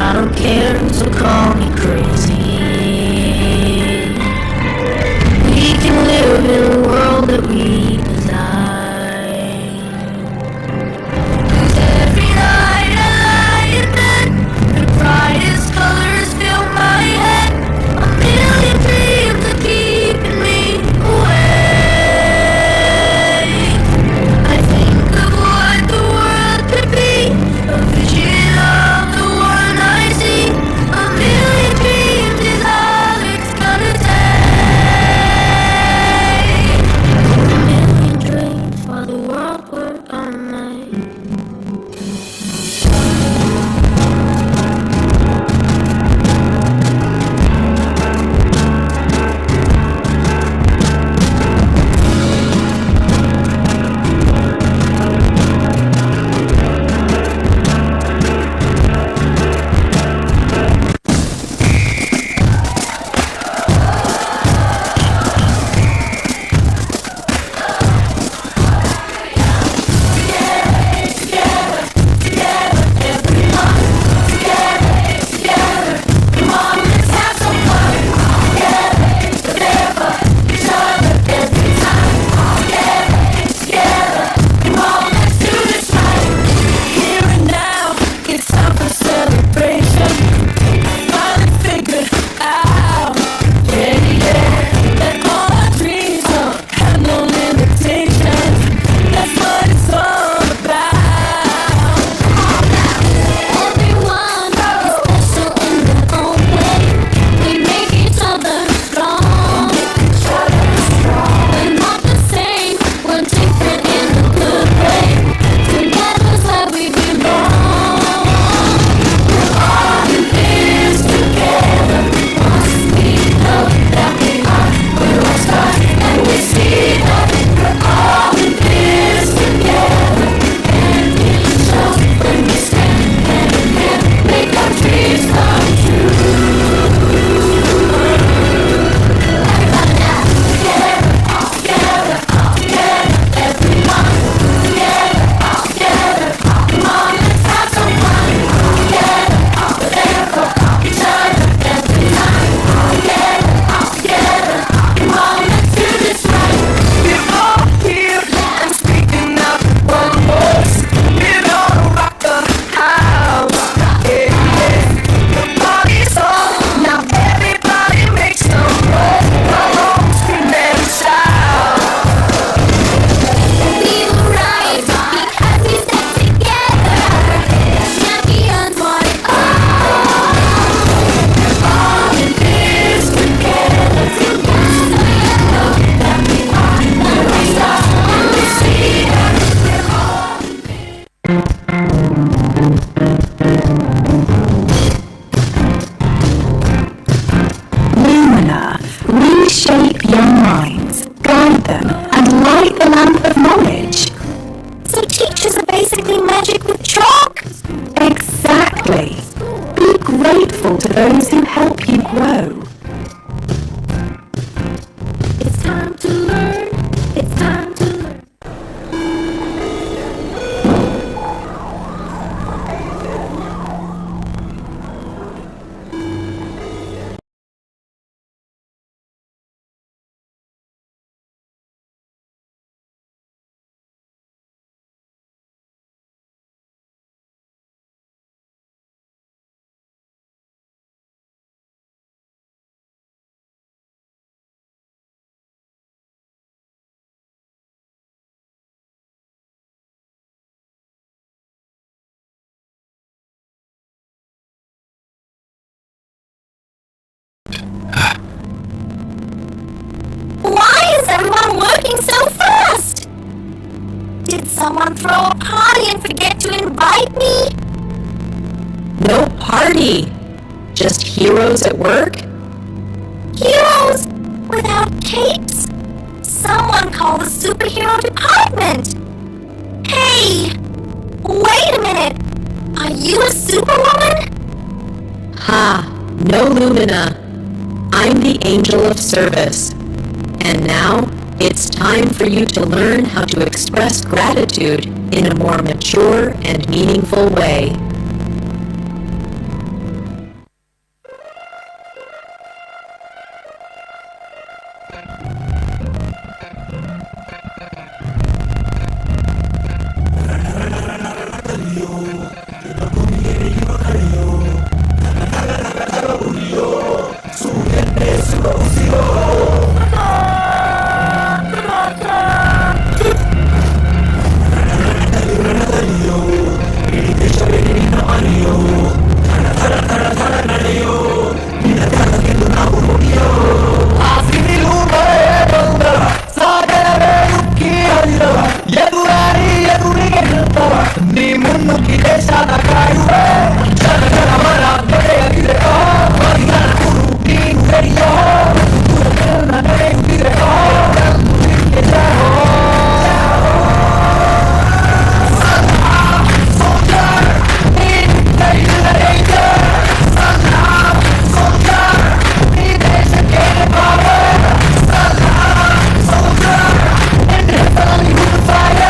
I don't care, so call me crazy. We can live in a world that we design. 'Cause every night I lie in bed, the brightest colors fill my head. A million dreams are keeping me awake. I think someone throw a party and forget to invite me? No party. Just heroes at work? Heroes without capes? Someone call the superhero department. Hey, wait a minute. Are you a superwoman? Ha, no Lumina. I'm the angel of service. And now, it's time for you to learn how to express gratitude in a more mature and meaningful way. Fire!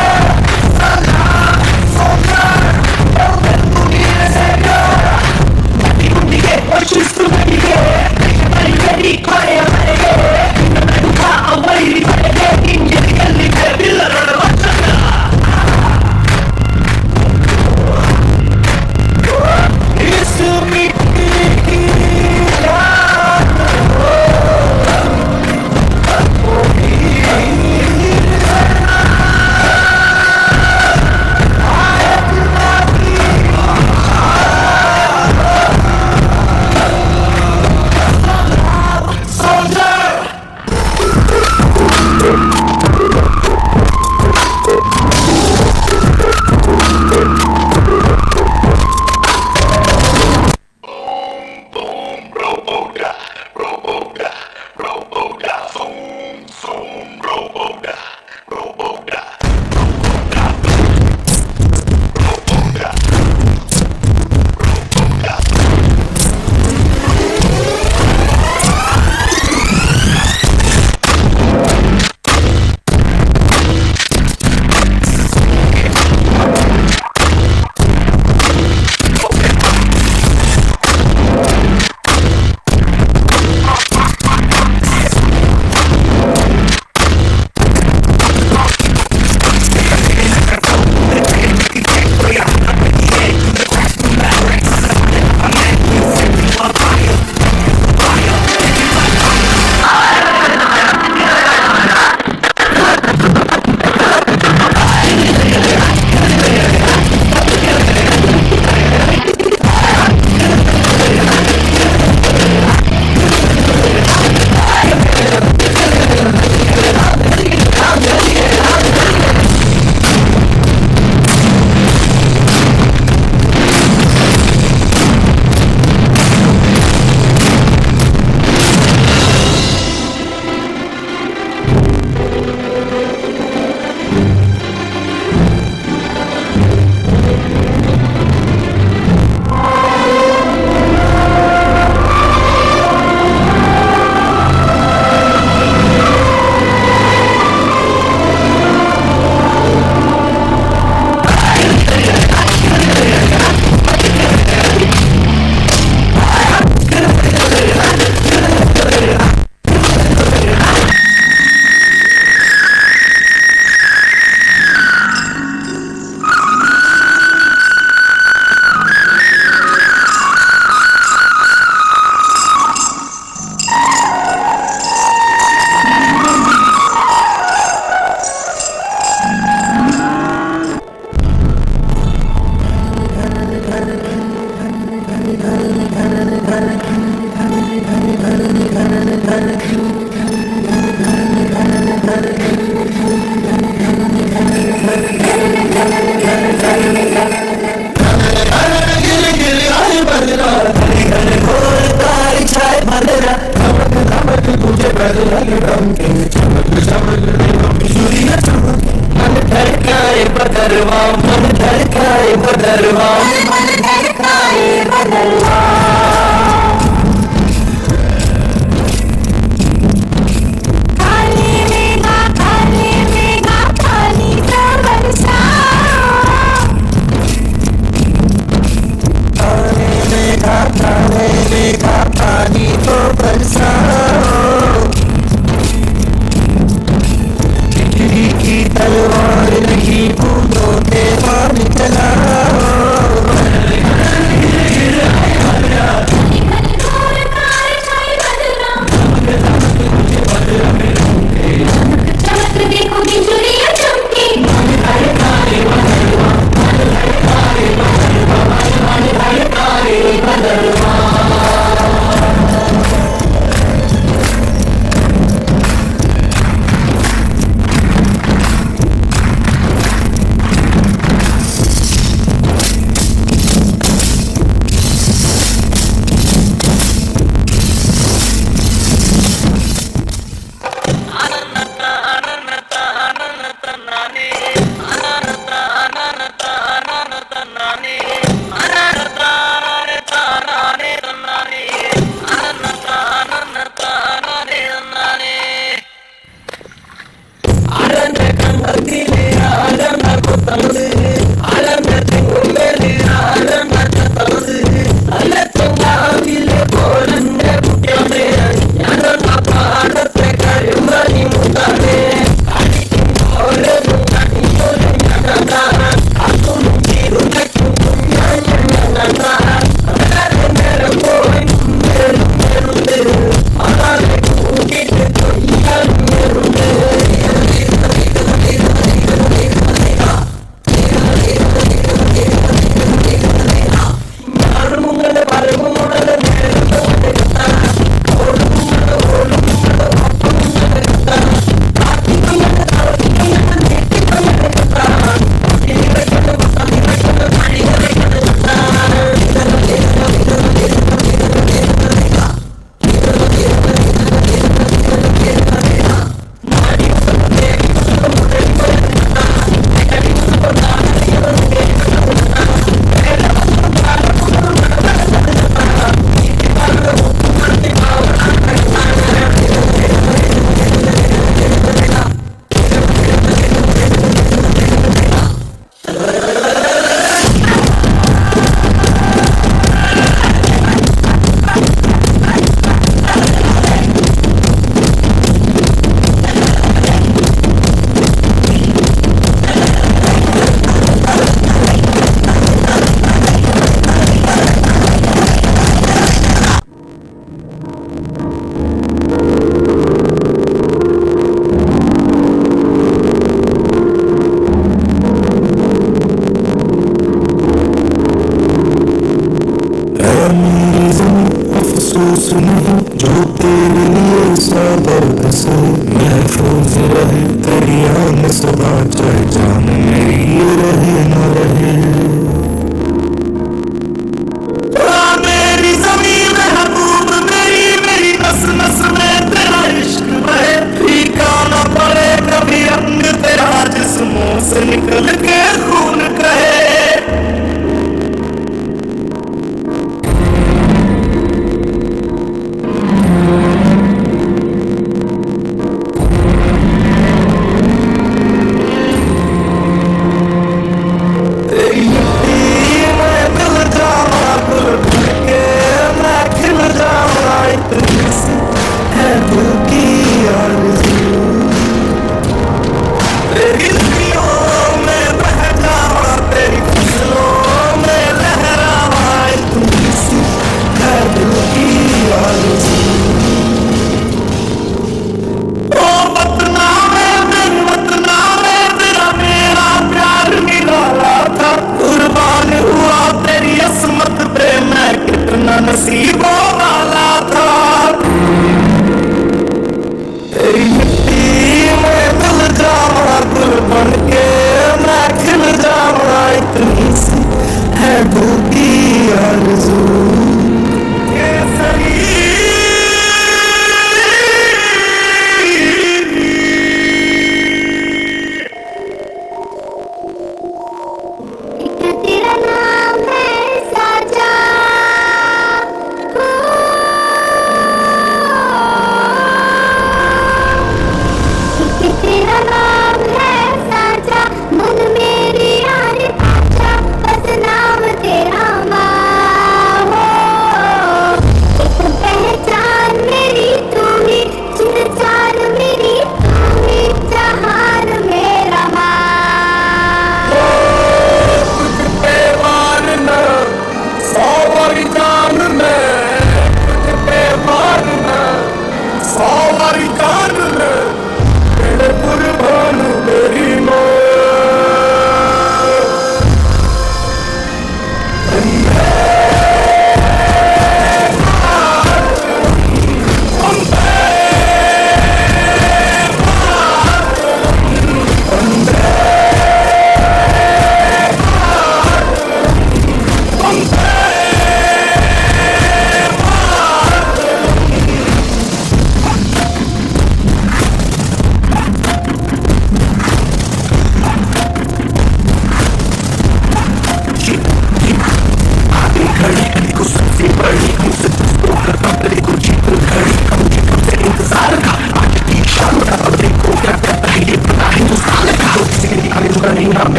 बदलवा मन धड़काए बदलवा काले मेघा पानी का बरसा काले मेघा पानी को बरसा बिजली की तलवार नहीं बूंदों पे बाण चलाओ चमक देखो बिजुलियां चमके अफसोस नहीं जो तेरे लिए सादर से महफूज रहे तेरी आन सदा चाहे जान मेरी ये रहे न रहे मेरी ज़मीन महबूब मेरी नस नस में तेरा इश्क बहे फीका न पड़े कभी रंग तेरा जिस्मों से निकल के खून कहे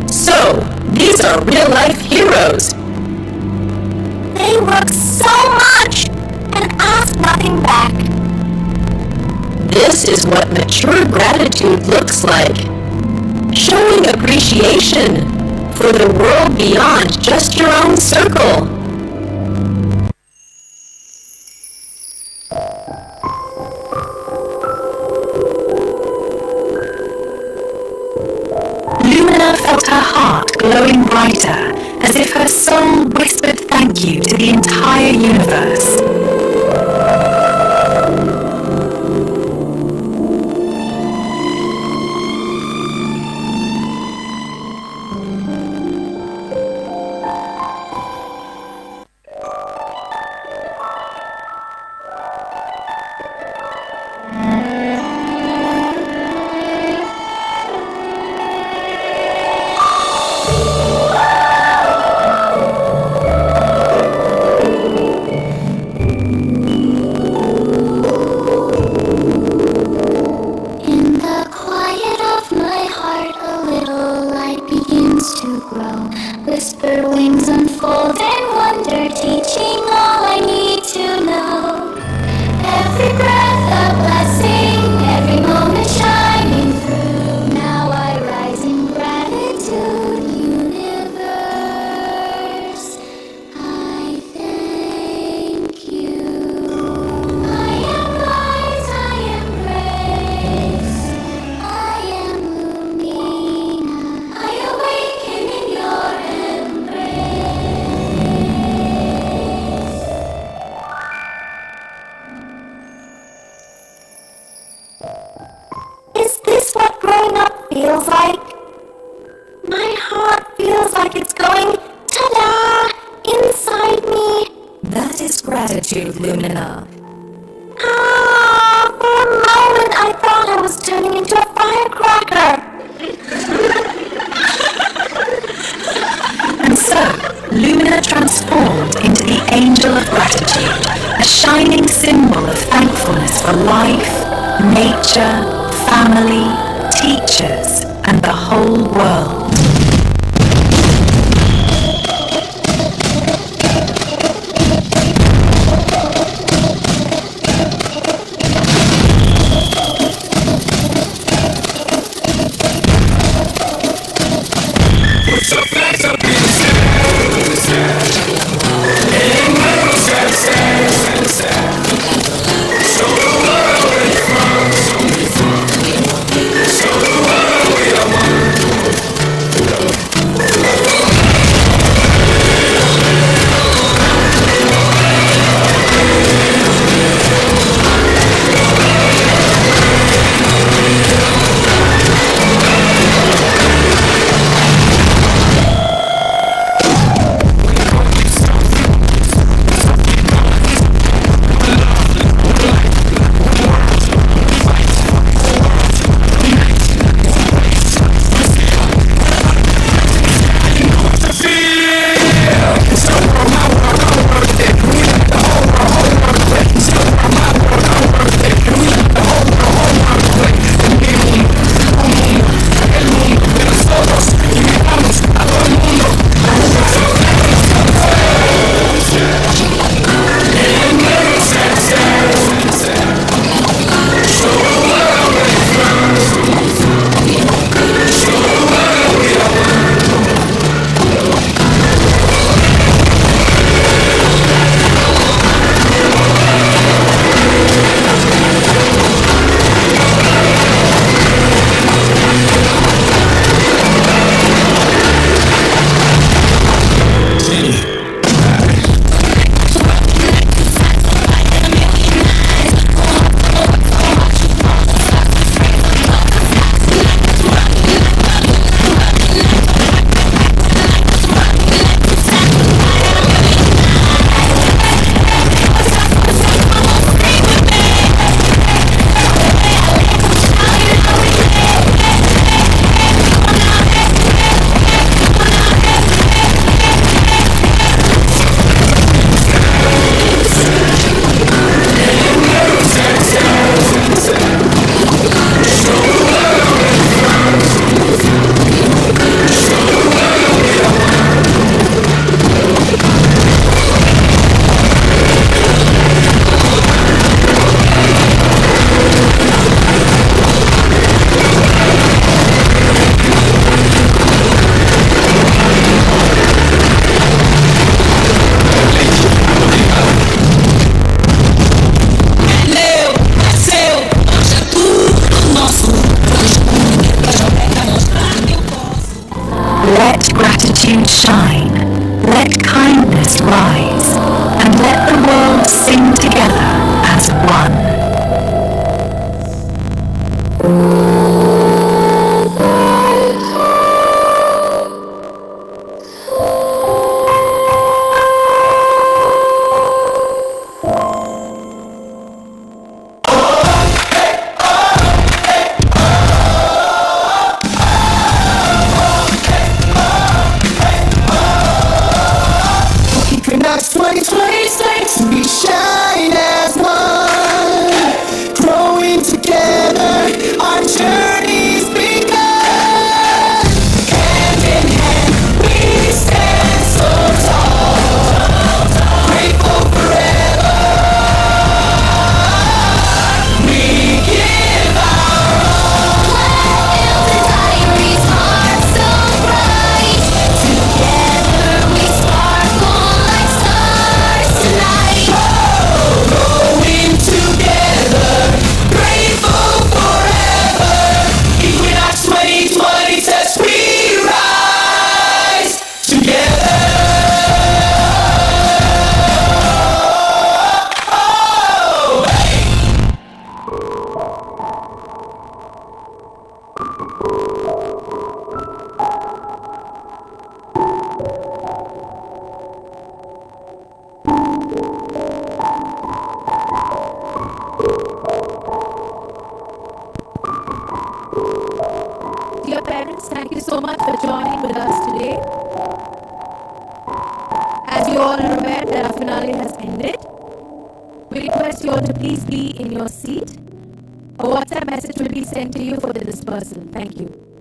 So, these are real-life heroes. They work so much and ask nothing back. This is what mature gratitude looks like. Showing appreciation for the world beyond just your own circle. Lumina felt her heart glowing brighter, as if her soul whispered thank you to the entire universe. In the quiet of my heart, a little light begins to grow. Whisper wings unfold and wonder, teaching all I need to know. Every breath a blessing, every moment shining through. Now I rise in gratitude, universe. I thank you. I am light, I am grace, I am Lumina. I awaken in your embrace. Is this what growing up feels like? My heart feels like it's going ta-da inside me. That is gratitude, Lumina. For a moment I thought I was turning into a firecracker. And so, Lumina transformed into the angel of gratitude, a shining symbol of thankfulness for life, nature, family, teachers, and the whole world. shine, let kindness rise, and let the world sing together as one. Equinox 2026, we shine as one, growing together, our journey's begun. Hand in hand, we stand so tall, grateful forever. We give our all. The diary's heart so bright, together we sparkle like stars tonight. Growing together, grateful forever. Equinox 2026, we rise together. Dear parents, thank you so much for joining with us today. As you all are aware that our finale has ended, we request you all to please be in your seat. A WhatsApp message will be sent to you for the dispersal. Thank you.